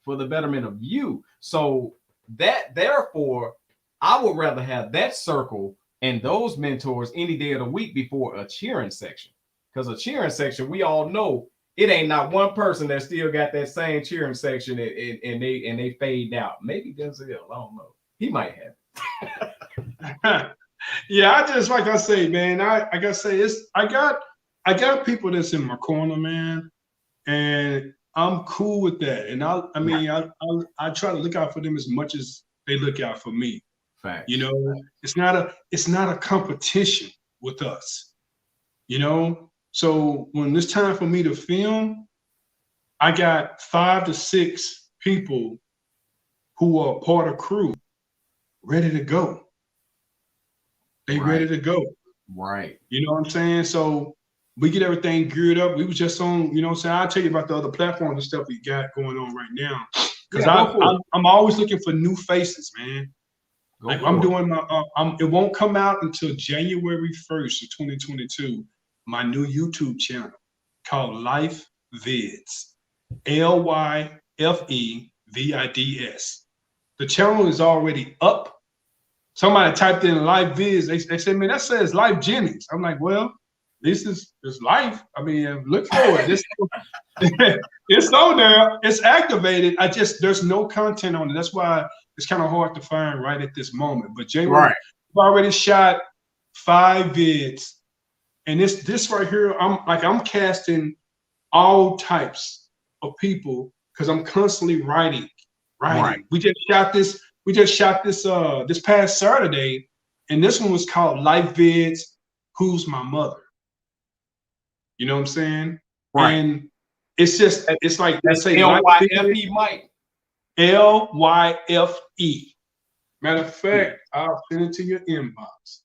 For the betterment of you. So that, therefore, I would rather have that circle and those mentors any day of the week before a cheering section. Because a cheering section, we all know, it ain't not one person that still got that same cheering section and they fade out. Maybe Denzel, I don't know. He might have. Yeah, I just, like I say, man, I gotta say, I got people that's in my corner, man, and I'm cool with that. And I try to look out for them as much as they look out for me. Fact. You know, it's not a competition with us. You know, so when it's time for me to film, I got 5 to 6 people who are part of crew ready to go. They ready to go. Right. You know what I'm saying? So we get everything geared up. We was just on, you know what I'm saying? I'll tell you about the other platforms and stuff we got going on right now. Because I'm always looking for new faces, man. Like I'm doing my, it won't come out until January 1st of 2022, my new YouTube channel called Life Vids, LYFEVIDS. The channel is already up. Somebody typed in Life Vids. They said, man, that says Life Jennings. I'm like, well, this is life. I mean, look for it. It's on there. It's activated. There's no content on it. That's why it's kind of hard to find right at this moment. But January, I've already shot 5 vids. And this right here, I'm casting all types of people because I'm constantly writing. Right. We just shot this this past Saturday, and this one was called Life Vids, Who's My Mother? You know what I'm saying? Right. And it's like, let's say LYFE, Mike. LYFE. Matter of fact, I'll send it to your inbox.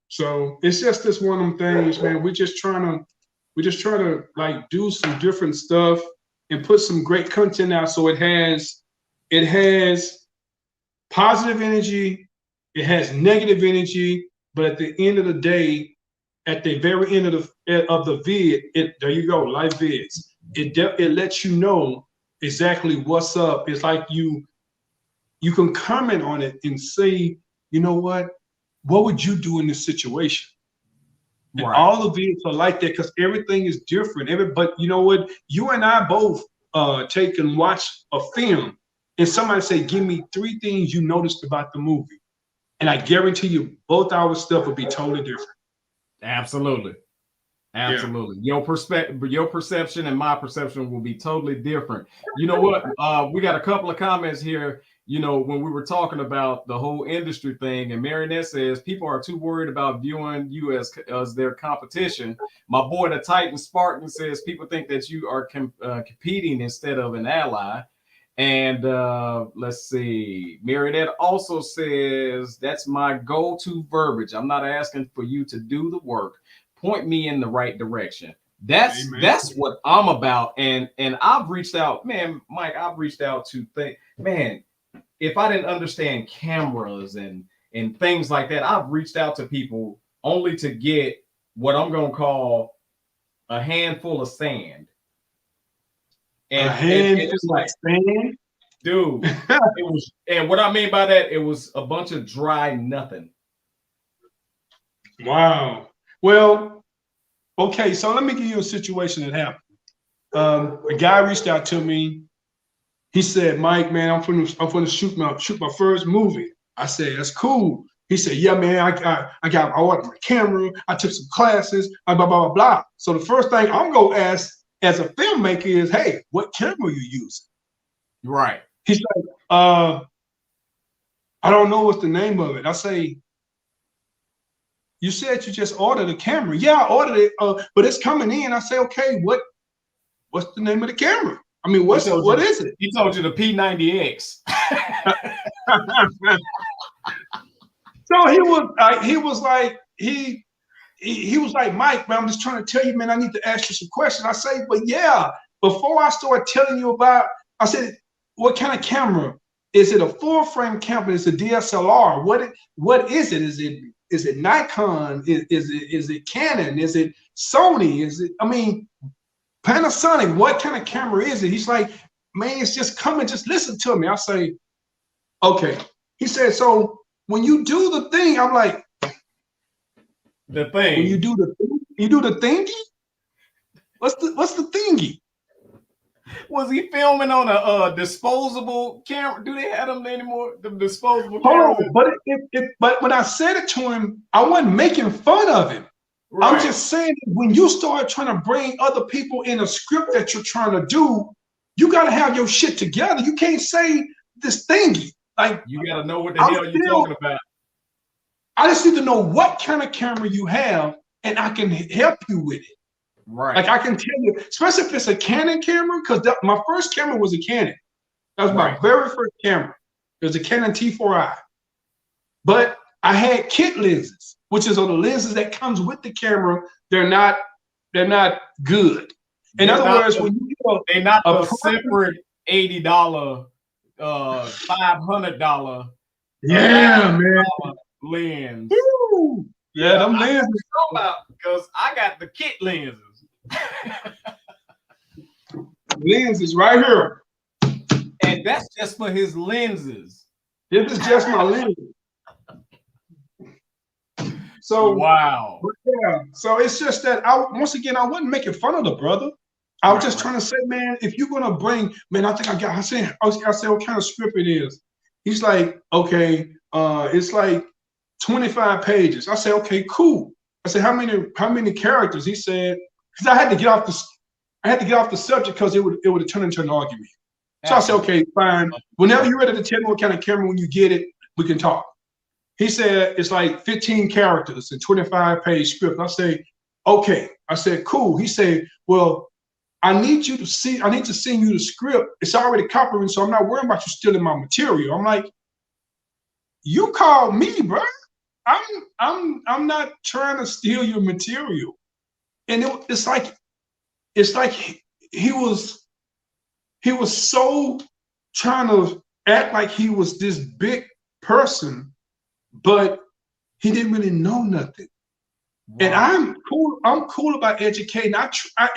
So it's just this one of them things, man. We just trying to like do some different stuff. and put some great content out. So it has positive energy, it has negative energy, but at the end of the day, at the very end of the vid, there you go, live vids. It lets you know exactly what's up. It's like you can comment on it and say, you know what would you do in this situation? And all the videos are like that because everything is different. But you know what? You and I both take and watch a film, and somebody say, "Give me 3 things you noticed about the movie," and I guarantee you, both our stuff will be totally different. Absolutely. Your perception and my perception will be totally different. You know what? We got a couple of comments here. You know, when we were talking about the whole industry thing, and Marinette says people are too worried about viewing you as their competition. My boy, the Titan Spartan, says people think that you are competing instead of an ally. And let's see, Marinette also says that's my go-to verbiage. I'm not asking for you to do the work. Point me in the right direction. That's what I'm about. And I've reached out, man, Mike. I've reached out to think, man. If I didn't understand cameras and things like that, I've reached out to people only to get what I'm going to call a handful of sand. And, a handful of sand? Dude, it was, and what I mean by that, it was a bunch of dry nothing. Wow. Well, okay, so let me give you a situation that happened. A guy reached out to me. He said, Mike, man, I'm gonna shoot my first movie. I said, that's cool. He said, yeah, man, I ordered my camera. I took some classes, blah, blah, blah, blah. So the first thing I'm gonna ask as a filmmaker is, hey, what camera are you using? Right. He's like, I don't know what's the name of it. I say, you said you just ordered a camera. Yeah, I ordered it, but it's coming in. I say, okay, what's the name of the camera? I mean, what is it? He told you the P90X. So he was like, Mike, man, I'm just trying to tell you, man, I need to ask you some questions. I say, but yeah, before I start telling you about, I said, what kind of camera? Is it a full frame camera? Is it DSLR? What is it? Is it Nikon? Is it Canon? Is it Sony? Is it, I mean, Panasonic, what kind of camera is it? He's like, man, it's just coming, just listen to me. I say, okay. He said, so when you do the thing, I'm like, the thing. When you do the thingy? What's the thingy? Was he filming on a disposable camera? Do they have them anymore? The disposable cameras? But but when I said it to him, I wasn't making fun of him. Right. I'm just saying, when you start trying to bring other people in a script that you're trying to do, you got to have your shit together. You can't say this thingy. Like, you got to know what the hell you're talking about. I just need to know what kind of camera you have, and I can help you with it. Right. Like, I can tell you, especially if it's a Canon camera, because my first camera was a Canon. That was my very first camera. It was a Canon T4i. But I had kit lenses, which is on the lenses that comes with the camera. They're not good. In other words, when you they're not a separate $80, $500 man lens. Woo! Yeah, them lenses. Because I got the kit lenses. Lenses right here. And that's just for his lenses. This is just my lens. So wow. Yeah. So it's just that I wasn't making fun of the brother. I was just trying to say, man, if you're gonna bring, man, I said, what kind of script it is. He's like, okay, it's like 25 pages. I said, okay, cool. I said, how many characters? He said, because I had to get off the subject because it would have turned into an argument. So I said, okay, fine. Whenever you're ready to tell me what kind of camera, when you get it, we can talk. He said it's like 15 characters and 25-page script. I say, okay. I said, cool. He said, well, I need to send you the script. It's already copyrighted, so I'm not worried about you stealing my material. I'm like, you called me, bro. I'm not trying to steal your material. And it's like he was he was so trying to act like he was this big person, but he didn't really know nothing. Wow. And I'm cool about educating.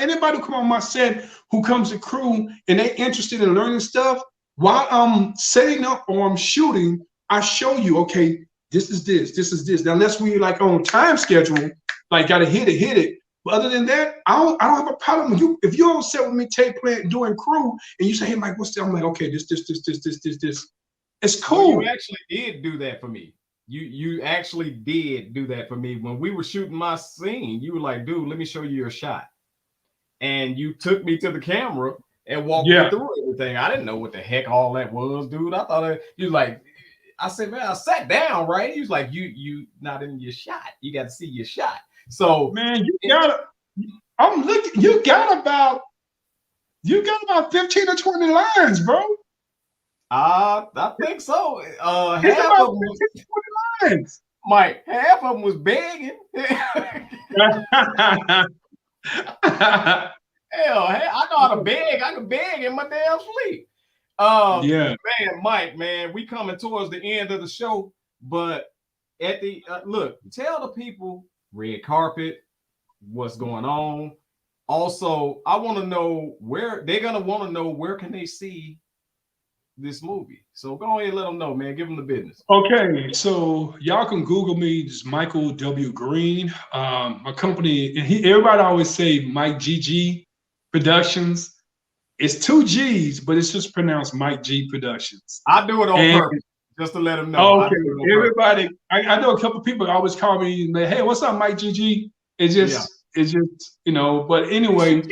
Anybody who come on my set who comes to crew and they interested in learning stuff, while I'm setting up or I'm shooting, I show you, okay, this is this. Now, unless we like on time schedule, like gotta hit it. But other than that, I don't have a problem. If you don't set with me, Tate playing, doing crew, and you say, hey, Mike, what's that? I'm like, okay, this. It's cool. Well, you actually did do that for me. You actually did do that for me. When we were shooting my scene, you were like, dude, let me show you your shot. And you took me to the camera and walked me through everything. I didn't know what the heck all that was, dude. I thought you like, I said, man, I sat down, right? He was like, you not in your shot. You got to see your shot. So, man, you got about 15 or 20 lines, bro. I think so. Half of them was, Mike, half of them was begging. Hell, I know how to beg. I can beg in my damn sleep. Man, Mike, man, we coming towards the end of the show, but at the look, tell the people red carpet, what's going on. Also, I want to know where they're gonna want to know where can they see this movie. So go ahead and let them know, man. Give them the business. Okay, so y'all can Google me. It's Michael W. Green. My company, and everybody always say Mike GG Productions. It's 2 G's, but it's just pronounced Mike G Productions. I do it on purpose, just to let them know. Okay, everybody. I know a couple of people always call me and say, hey, what's up, Mike GG? It's just, you know, but anyway,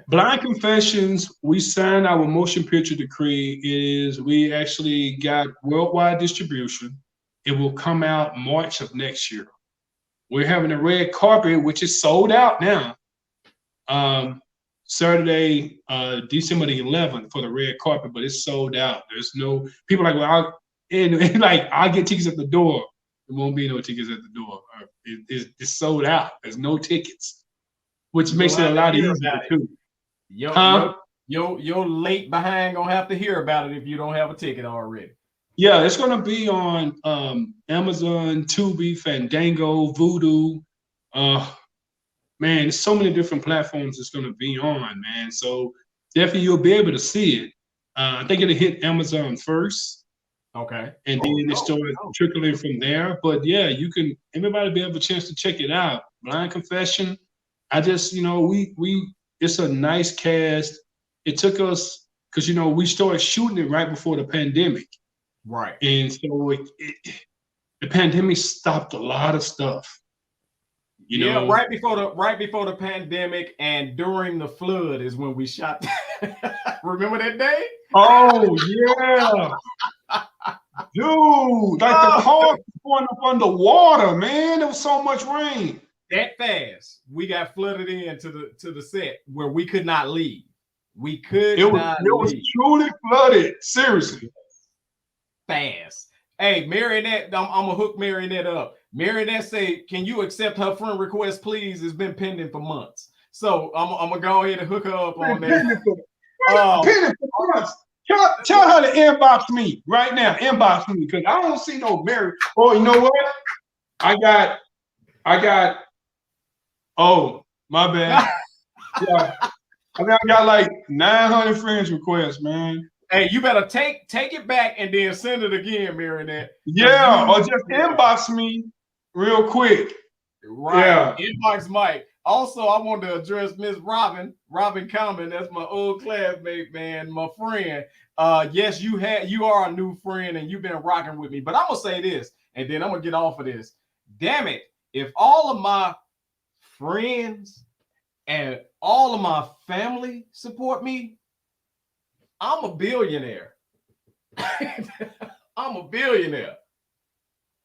Blind Confessions, we signed our motion picture decree. We actually got worldwide distribution. It will come out March of next year. We're having a red carpet, which is sold out now. Saturday, December the 11th for the red carpet, but it's sold out. There's no people like, well, I'll get tickets at the door. There won't be no tickets at the door. It's sold out. There's no tickets, which makes it a lot easier too. Your late behind gonna have to hear about it if you don't have a ticket already. Yeah, it's gonna be on Amazon, Tubi, Fandango, Vudu. Man, there's so many different platforms it's gonna be on, man. So definitely you'll be able to see it. I think it'll hit Amazon first. Okay. And then it started trickling from there. But yeah, everybody be able a chance to check it out. Blind Confession. I just, it's a nice cast. It took us, because we started shooting it right before the pandemic. Right. And so the pandemic stopped a lot of stuff. Right before the pandemic and during the flood is when we shot. Remember that day? Oh yeah. Dude, like the car was going up underwater, man. There was so much rain. That fast, we got flooded into the set where we could not leave. It was truly flooded. Seriously. Fast. Hey, Marionette, I'm gonna hook Marionette up. Marionette say, can you accept her friend request, please? It's been pending for months. So I'm gonna go ahead and hook her up on that. Pending for months. Tell her to inbox me right now. Inbox me, because I don't see no Mary. Oh, you know what? I got. Oh, my bad. Yeah. I think I got like 900 friends requests, man. Hey, you better take it back and then send it again, Marionette. Yeah, or just inbox me real quick. Right. Yeah. Inbox Mike. Also, I want to address Miss Robin Common. That's my old classmate, man, my friend. Yes, you are a new friend and you've been rocking with me. But I'm gonna say this, and then I'm gonna get off of this. Damn it! If all of my friends and all of my family support me, I'm a billionaire. I'm a billionaire.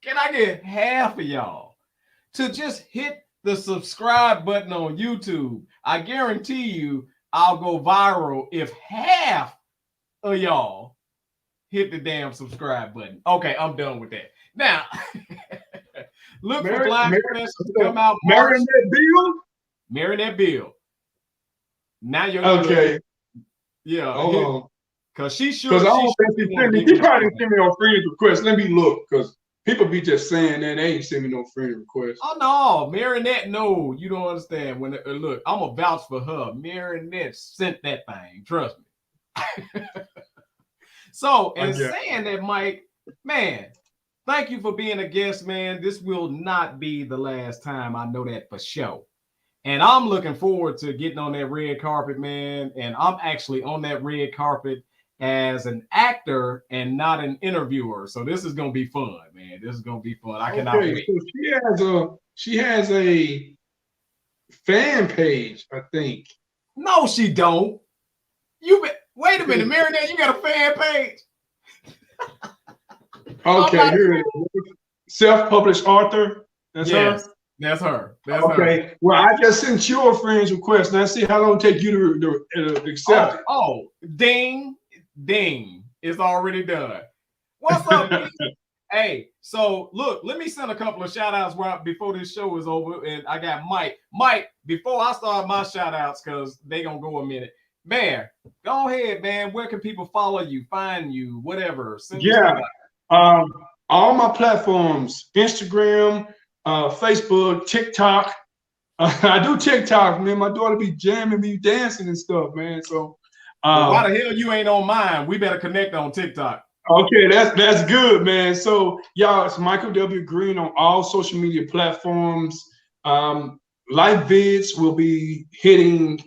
Can I get half of y'all to just hit the subscribe button on YouTube? I guarantee you I'll go viral if half of y'all hit the damn subscribe button. Okay, I'm done with that. Now, look for Blind Confessions to come out. Marionette Bill? Marionette Bill. Now you're okay. Yeah, hold on. Cause she should. Because I don't think she sent me. She probably didn't me. send me no friend request. Let me look, because people be just saying that they ain't send me no friend request. Oh no, Marinette, no, you don't understand. When look, I'm a vouch for her. Marinette sent that thing. Trust me. So, and saying that, Mike, man, thank you for being a guest, man. This will not be the last time. I know that for sure. And I'm looking forward to getting on that red carpet, man. And I'm actually on that red carpet as an actor and not an interviewer. So this is gonna be fun, man. This is gonna be fun. I cannot wait. So she has a fan page, I think. No, she don't. Wait a minute, Marinette, you got a fan page. Okay, here it is. Self-published author. That's her. That's her. Okay. Well, I just sent you a friend's request. Now see how long it take you to accept it. Oh, ding, ding. It's already done. What's up? Hey, so look, let me send a couple of shout outs before this show is over. And I got Mike. Mike, before I start my shout outs, because they gonna go a minute. Man, go ahead, man. Where can people follow you, find you, whatever? All my platforms, Instagram, Facebook, TikTok. I do TikTok, man. My daughter be jamming me, dancing and stuff, man. So why the hell you ain't on mine? We better connect on TikTok. Okay, that's good, man. So y'all, it's Michael W. Green on all social media platforms. Live vids will be hitting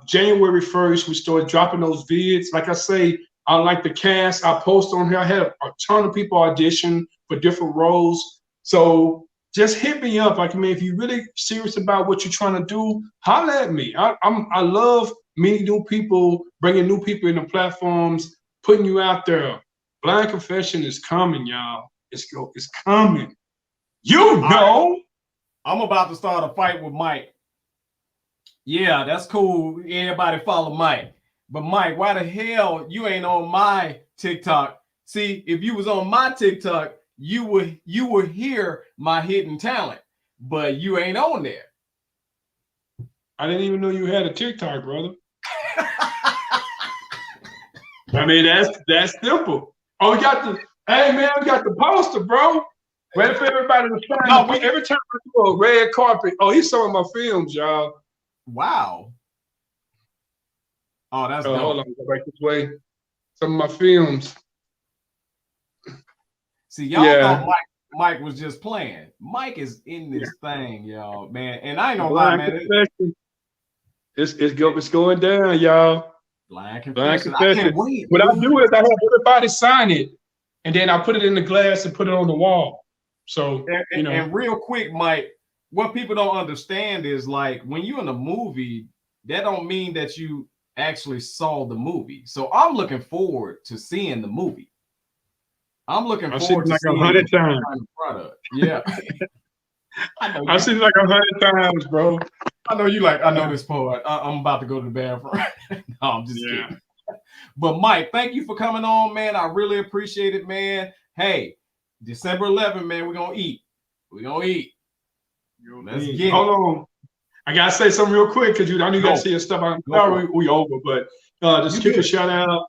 January 1st. We start dropping those vids. Like I say, I like the cast. I post on here. I had a ton of people audition for different roles. So just hit me up. Like, I mean, if you're really serious about what you're trying to do, holler at me. I love meeting new people, bringing new people in the platforms, putting you out there. Blind Confession is coming, y'all. It's coming. You know. I'm about to start a fight with Mike. Yeah, that's cool. Everybody follow Mike. But Mike, why the hell you ain't on my TikTok? See, if you was on my TikTok, you would hear my hidden talent, but you ain't on there. I didn't even know you had a TikTok, brother. I mean, that's simple. Oh, we got the poster, bro. Ready for everybody to find every time I do a red carpet. Oh, he's some of my films, y'all. Wow. Oh, that's dope. Hold on, go back this way. Some of my films. See, y'all thought Mike was just playing. Mike is in this thing, y'all, man. And I ain't gonna lie, man. It's going down, y'all. Blind Confession. I can't wait. What I do is I have everybody sign it, and then I put it in the glass and put it on the wall. So and real quick, Mike, what people don't understand is, like, when you're in a movie, that don't mean that you actually saw the movie. So I'm looking forward to seeing the movie. I'm looking forward to like seeing 100 times. Product. Yeah. I've seen it like 100 times, bro. I know you like, I know this part. I'm about to go to the bathroom. No, I'm just kidding. But Mike, thank you for coming on, man. I really appreciate it, man. Hey, December 11th, man, we're going to eat. We're going to eat. Let's get it. Hold on. I got to say something real quick, because I know you got to see your stuff. I'm sorry we over, but just give a shout out.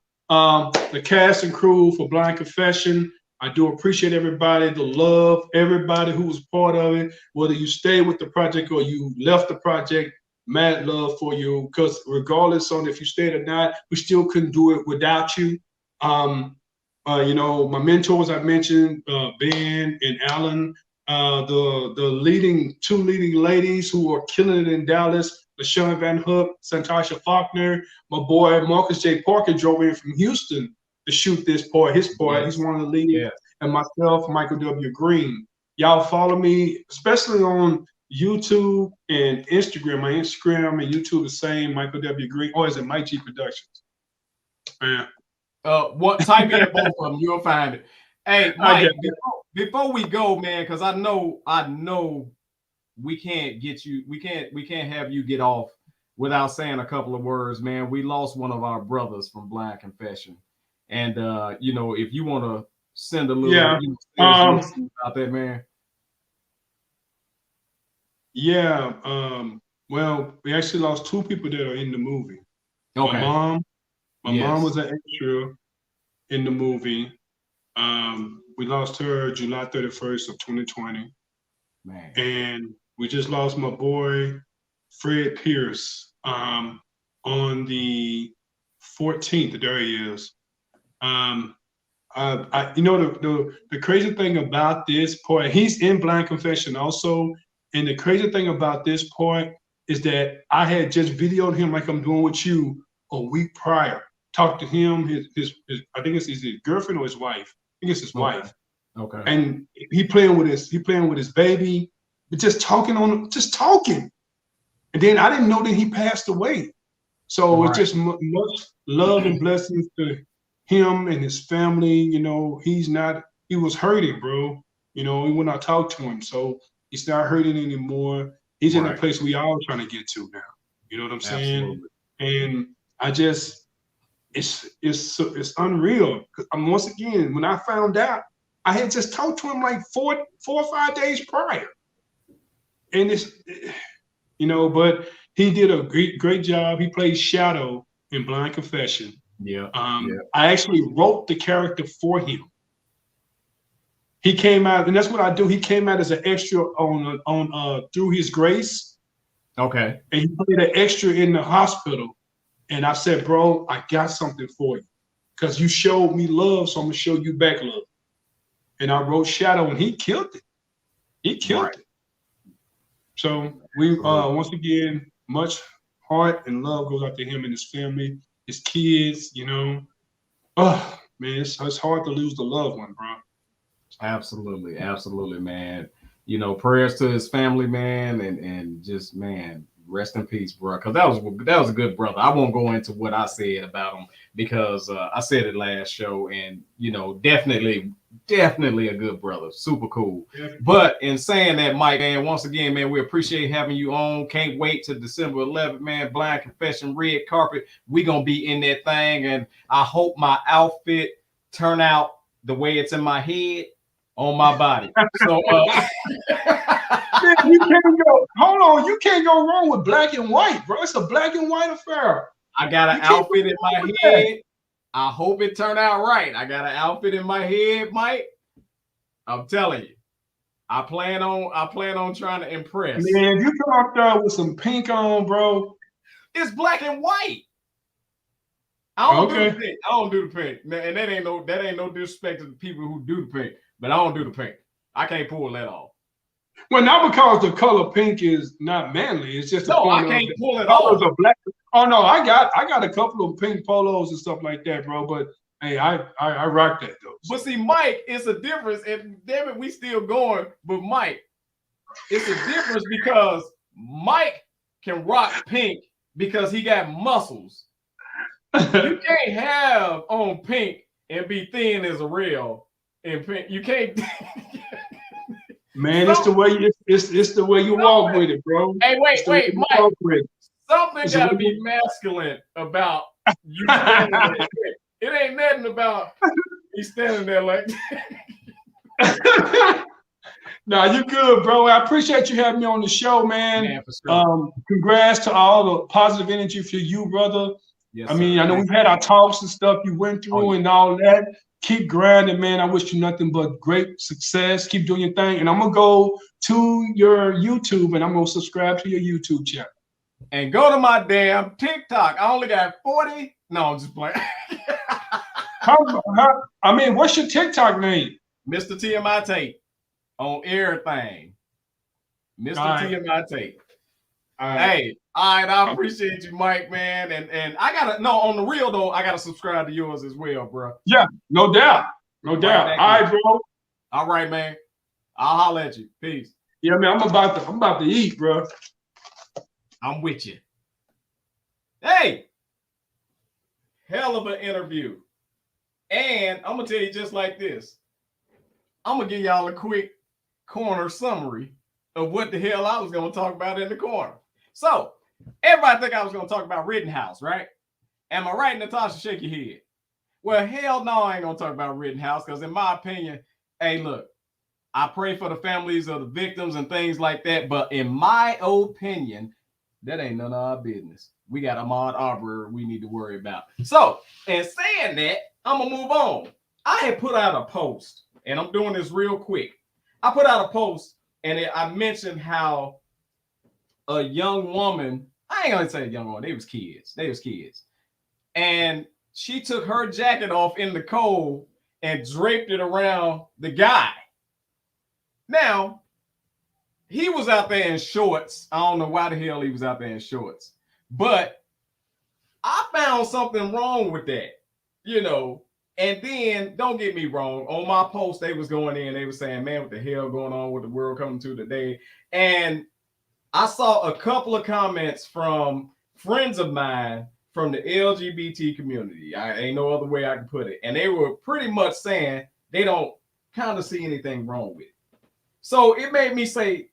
The cast and crew for Blind Confession. I do appreciate everybody, the love, everybody who was part of it, whether you stayed with the project or you left the project. Mad love for you, because regardless on if you stayed or not, we still couldn't do it without you. My mentors I mentioned, Ben and Alan, the two leading ladies who are killing it in Dallas, LaShawn Van Hook, Santasha Faulkner, my boy Marcus J. Parker drove in from Houston to shoot his part. He's one of the leading, and myself, Michael W. Green. Y'all follow me, especially on YouTube and Instagram. My Instagram and YouTube the same, Michael W. Green, or is it Mike G Productions? Man. Type in both of them, you'll find it. Hey, Mike, before we go, man, because I know we can't have you get off without saying a couple of words, man. We lost one of our brothers from Blind Confession. And if you want to send a little out there, man. Yeah, well, we actually lost two people that are in the movie. My mom was an extra in the movie. We lost her July 31st of 2020. Man. And we just lost my boy, Fred Pierce, on the 14th. There he is. The crazy thing about this part, he's in Blind Confession also. And the crazy thing about this part is that I had just videoed him like I'm doing with you a week prior. Talked to him, his I think it's his girlfriend or his wife. I think it's his wife. Okay. And he playing with his baby, but just talking. And then I didn't know that he passed away. So it's just much love and blessings to him and his family. You know, he was hurting, bro. You know, when I talked to him, so he's not hurting anymore. He's in a place we all trying to get to now. You know what I'm saying? And I just, it's unreal. Once again, when I found out, I had just talked to him like 4 or 5 days prior. And it's, you know, but he did a great job. He played Shadow in Blind Confession. Yeah. I actually wrote the character for him. He came out, and that's what I do. He came out as an extra on Through His Grace. Okay. And he played an extra in the hospital. And I said, bro, I got something for you. Because you showed me love, so I'm gonna show you back love. And I wrote Shadow, and he killed it. He killed it. So we once again, much heart and love goes out to him and his family, his kids, you know. Oh man, it's hard to lose the loved one, bro. Absolutely, absolutely, man. You know, prayers to his family, man, and just, man, rest in peace, bro. Because that was a good brother. I won't go into what I said about him because I said it last show, and you know, definitely a good brother, super cool. Yeah. But in saying that, Mike, man, once again, man, we appreciate having you on. Can't wait till December 11th, man. Blind Confession, red carpet. We gonna be in that thing, and I hope my outfit turn out the way it's in my head on my body. So man, you can't go. Hold on, you can't go wrong with black and white, bro. It's a black and white affair. I got an outfit in my head. I hope it turned out right. I got an outfit in my head, Mike. I'm telling you, I plan on trying to impress. Man, if you come out there with some pink on, bro, it's black and white. I don't do the pink. I don't do the pink, and that ain't no disrespect to the people who do the pink. But I don't do the pink. I can't pull that off. Well, not because the color pink is not manly. It's just I can't pull it off. Black. Oh no, I got a couple of pink polos and stuff like that, bro. But hey, I rock that though. But see, Mike, it's a difference. And damn it, we still going. But Mike, it's a difference because Mike can rock pink because he got muscles. You can't have on pink and be thin as a rail. In pink, you can't. Man, it's the way you walk with it, bro. Hey, wait, Mike. Something gotta be masculine about you. It ain't nothing about me standing there like. Nah, you good, bro. I appreciate you having me on the show, man. Yeah, for sure. Congrats to all the positive energy for you, brother. Yes, I mean, I know we've had our talks and stuff you went through and all that. Keep grinding, man. I wish you nothing but great success. Keep doing your thing. And I'm going to go to your YouTube and I'm going to subscribe to your YouTube channel. And go to my damn TikTok. I only got 40. No, I'm just playing. What's your TikTok name? Mr. TMI Tate on everything. Mr. TMI Tate. Hey, all right, I appreciate you, Mike, man. And I gotta on the real though, I gotta subscribe to yours as well, bro. Yeah, no doubt. No doubt. All right, bro. All right, man. I'll holler at you. Peace. Yeah, man. I'm about to eat, bro. I'm with you. Hey, hell of an interview. And I'm gonna tell you just like this. I'm gonna give y'all a quick corner summary of what the hell I was gonna talk about in the corner. So, everybody think I was going to talk about Rittenhouse, right? Am I right, Natasha? Shake your head. Well, hell no, I ain't going to talk about Rittenhouse because in my opinion, hey, look, I pray for the families of the victims and things like that. But in my opinion, that ain't none of our business. We got Ahmaud Arbery we need to worry about. So, and saying that, I'm gonna move on. I had put out a post, and I'm doing this real quick. I put out a post, and I mentioned how a young woman, I ain't gonna say a young woman, they was kids. And she took her jacket off in the cold and draped it around the guy. Now, he was out there in shorts. I don't know why the hell he was out there in shorts. But I found something wrong with that, you know. And then, don't get me wrong, on my post, they was going in, they were saying, man, what the hell going on with the world coming to today? And I saw a couple of comments from friends of mine from the LGBT community. I ain't no other way I can put it. And they were pretty much saying they don't kind of see anything wrong with it. So it made me say,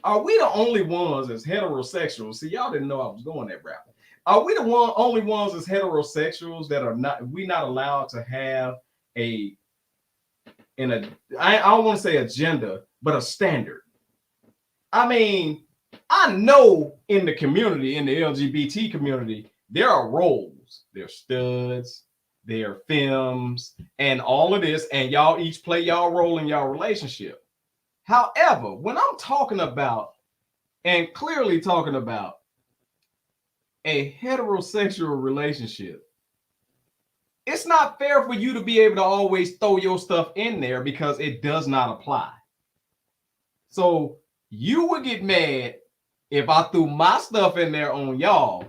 are we the only ones as heterosexuals? See, y'all didn't know I was going that route. Are we the only ones as heterosexuals that are not allowed to have I don't want to say agenda, but a standard? I mean, I know in the community, in the LGBT community, there are roles. There are studs, there are femmes, and all of this, and y'all each play y'all role in y'all relationship. However, when I'm talking about, and clearly talking about, a heterosexual relationship, it's not fair for you to be able to always throw your stuff in there because it does not apply. So you would get mad if I threw my stuff in there on y'all.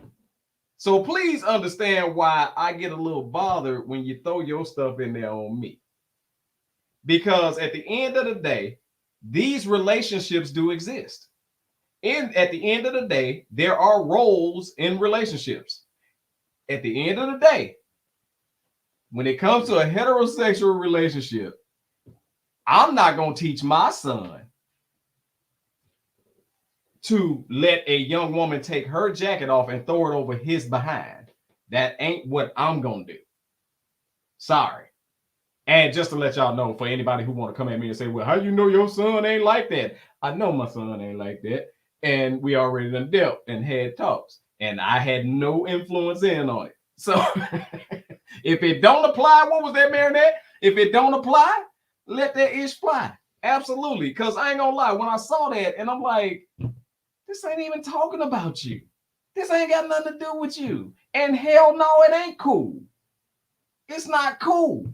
So please understand why I get a little bothered when you throw your stuff in there on me. Because at the end of the day, these relationships do exist. And at the end of the day, there are roles in relationships. At the end of the day, when it comes to a heterosexual relationship, I'm not going to teach my son to let a young woman take her jacket off and throw it over his behind. That ain't what I'm going to do. Sorry. And just to let y'all know, for anybody who want to come at me and say, well, how you know your son ain't like that? I know my son ain't like that. And we already done dealt and had talks. And I had no influence on it. So if it don't apply, what was that, Marinette? If it don't apply, let that ish fly. Absolutely. Because I ain't going to lie. When I saw that, and I'm like, this ain't even talking about you. This ain't got nothing to do with you. And hell no, it ain't cool. It's not cool.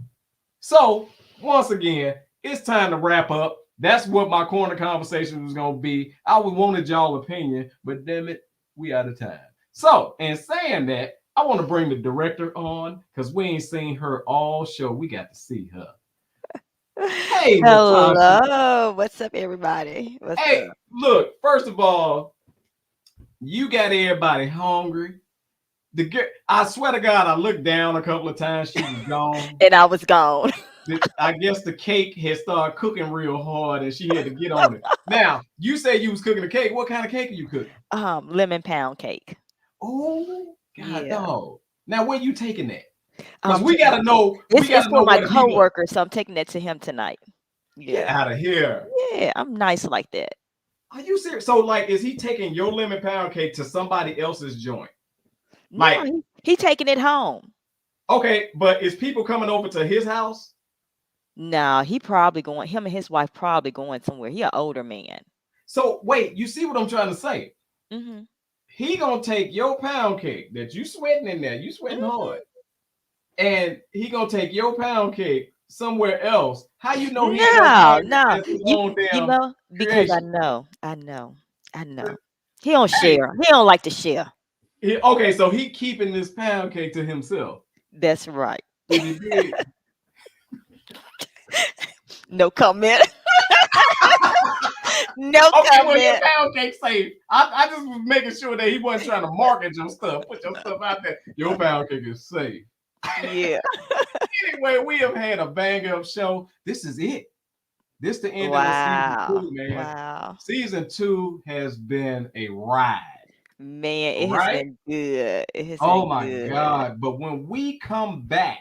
So, once again, it's time to wrap up. That's what my corner conversation was going to be. I wanted y'all opinion, but damn it, we out of time. So, in saying that, I want to bring the director on because we ain't seen her all show. We got to see her. Hey, hello. Natasha. What's up, everybody? What's up? Look, first of all, you got everybody hungry. I swear to God, I looked down a couple of times. She was gone. And I was gone. I guess the cake had started cooking real hard and she had to get on it. Now, you say you was cooking a cake. What kind of cake are you cooking? Lemon pound cake. Oh, God, dog. Now, where you taking that? Because we got to know. It's for my coworker, so I'm taking that to him tonight. Yeah. Get out of here. Yeah, I'm nice like that. Are you serious? So, like, is he taking your lemon pound cake to somebody else's joint? Like, no, he taking it home. Okay, but is people coming over to his house? No, he probably going. Him and his wife probably going somewhere. He an older man. So wait, you see what I'm trying to say? Mm-hmm. He gonna take your pound cake that you sweating in there. You sweating hard, and he gonna take your pound cake somewhere else. How you know? No. You know because I know. He don't share. He don't like to share. Okay, so he keeping this pound cake to himself. That's right. Is he big? No comment. No comment. Well, your pound cake safe. I just was making sure that he wasn't trying to market your stuff. Put your stuff out there. Your pound cake is safe. Yeah. Anyway, we have had a bang up show. This is it. This is the end of the season 2, man. Wow. Season 2 has been a ride. Man, it has been good. It has been my good. God. But when we come back,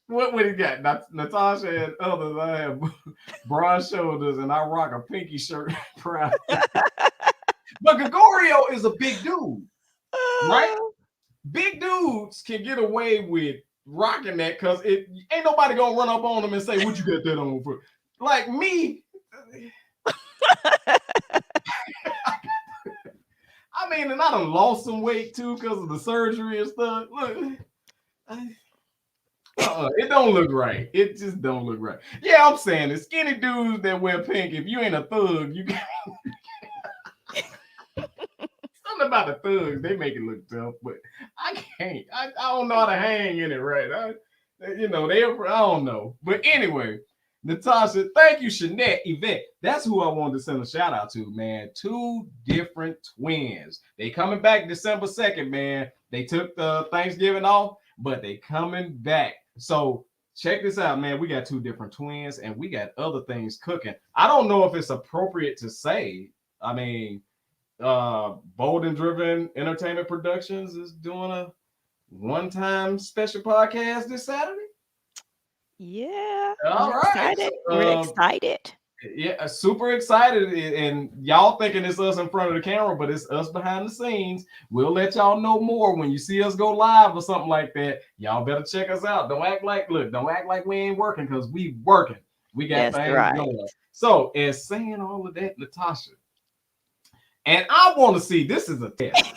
what we got? Natasha and others. I have broad shoulders and I rock a pinky shirt. Proud. But Gregorio is a big dude, right? Big dudes can get away with rocking that because it ain't nobody gonna run up on them and say, "What you got that on for?" Like me. I mean, and I done lost some weight too because of the surgery and stuff. Look, it don't look right. It just don't look right. Yeah, I'm saying the skinny dudes that wear pink, if you ain't a thug, you can something about the thugs, they make it look tough, but I can't. I don't know how to hang in it right. I don't know. But anyway, Natasha, thank you, Shanette, Yvette. That's who I wanted to send a shout out to, man. 2 different twins. They coming back December 2nd, man. They took the Thanksgiving off, but they coming back. So check this out, man. We got 2 different twins, and we got other things cooking. I don't know if it's appropriate to say. I mean, Bold and Driven Entertainment Productions is doing a one-time special podcast this Saturday. Yeah. All right. Excited. We're excited. Yeah, super excited. And y'all thinking it's us in front of the camera, but it's us behind the scenes. We'll let y'all know more when you see us go live or something like that. Y'all better check us out. Don't act like we ain't working, because we working. We got things going. So, and saying all of that, Natasha, and I want to see, this is a test.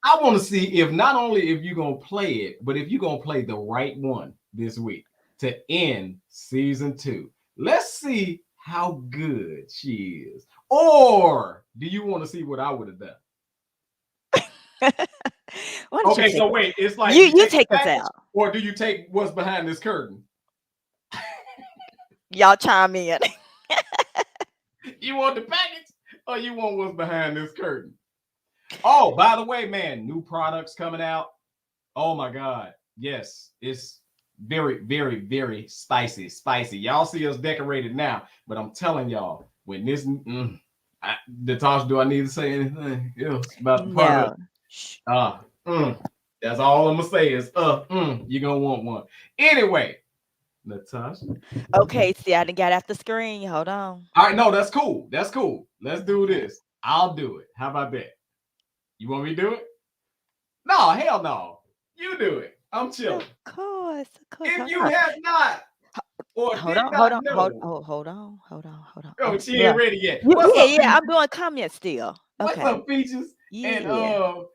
I want to see if not only if you're going to play it, but if you're going to play the right one this week to end season 2. Let's see how good she is. Or do you want to see what I would have done? Okay, so wait, it's like you take us out. Or do you take what's behind this curtain? Y'all chime in. You want the package or you want what's behind this curtain? Oh, by the way, man, new products coming out. Oh my God. Yes, it's very, very, very spicy. Y'all see us decorated now, but I'm telling y'all, when this Natasha, do I need to say anything else about the product? That's all I'm gonna say is you're gonna want one. Anyway, Natasha. Okay, see, I done got off the screen. Hold on. All right, no, that's cool. Let's do this. I'll do it. How about that? You want me to do it? No, hell no. You do it. I'm chilling. Of course. If you have not, or hold on. Oh, she ain't ready yet. Yeah, I'm doing comments still. Okay. What's up, Peaches? Yeah. And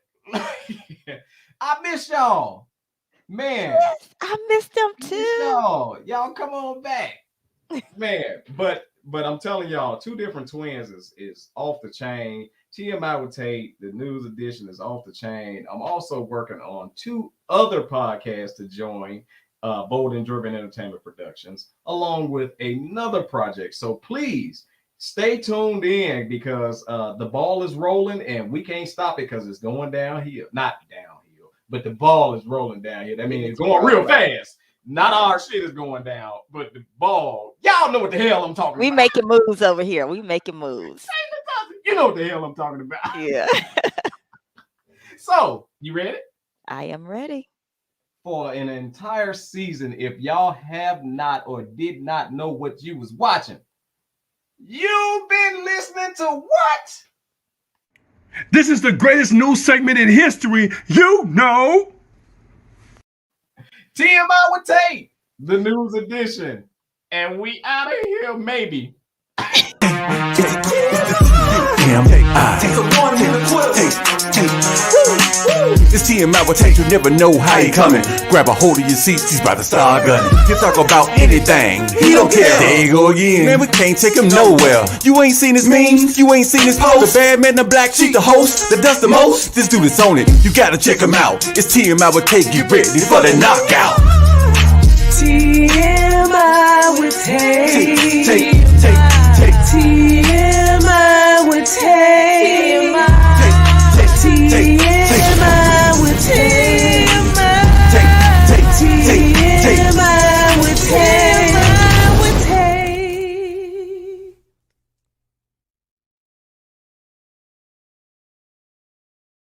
I miss y'all. Man. Yes, I missed them too. Y'all come on back. Man, but I'm telling y'all, 2 different twins is off the chain. TMI with Tate, the news edition, is off the chain. I'm also working on 2 other podcasts to join, Bold and Driven Entertainment Productions, along with another project. So please stay tuned in, because the ball is rolling and we can't stop it because it's going downhill. Not downhill, but the ball is rolling downhill. That means it's going real fast. Not our shit is going down, but the ball. Y'all know what the hell I'm talking about. We making moves over here. We making moves. You know what the hell I'm talking about. Yeah. So, you ready? I am ready. For an entire season, if y'all have not or did not know what you was watching, you've been listening to what? This is the greatest news segment in history, you know. TMI with Tate, the news edition. And we out of here, maybe. It's TMI with Tate, you never know how he coming. Grab a hold of your seats, he's about to start gunning. You talk about anything, he don't care. There you go again, man, we can't take him nowhere. You ain't seen his memes, you ain't seen his post. The bad man, the black sheep, the host that does the most. This dude is on it, you gotta check him out. It's TMI with Tate, get ready for the knockout.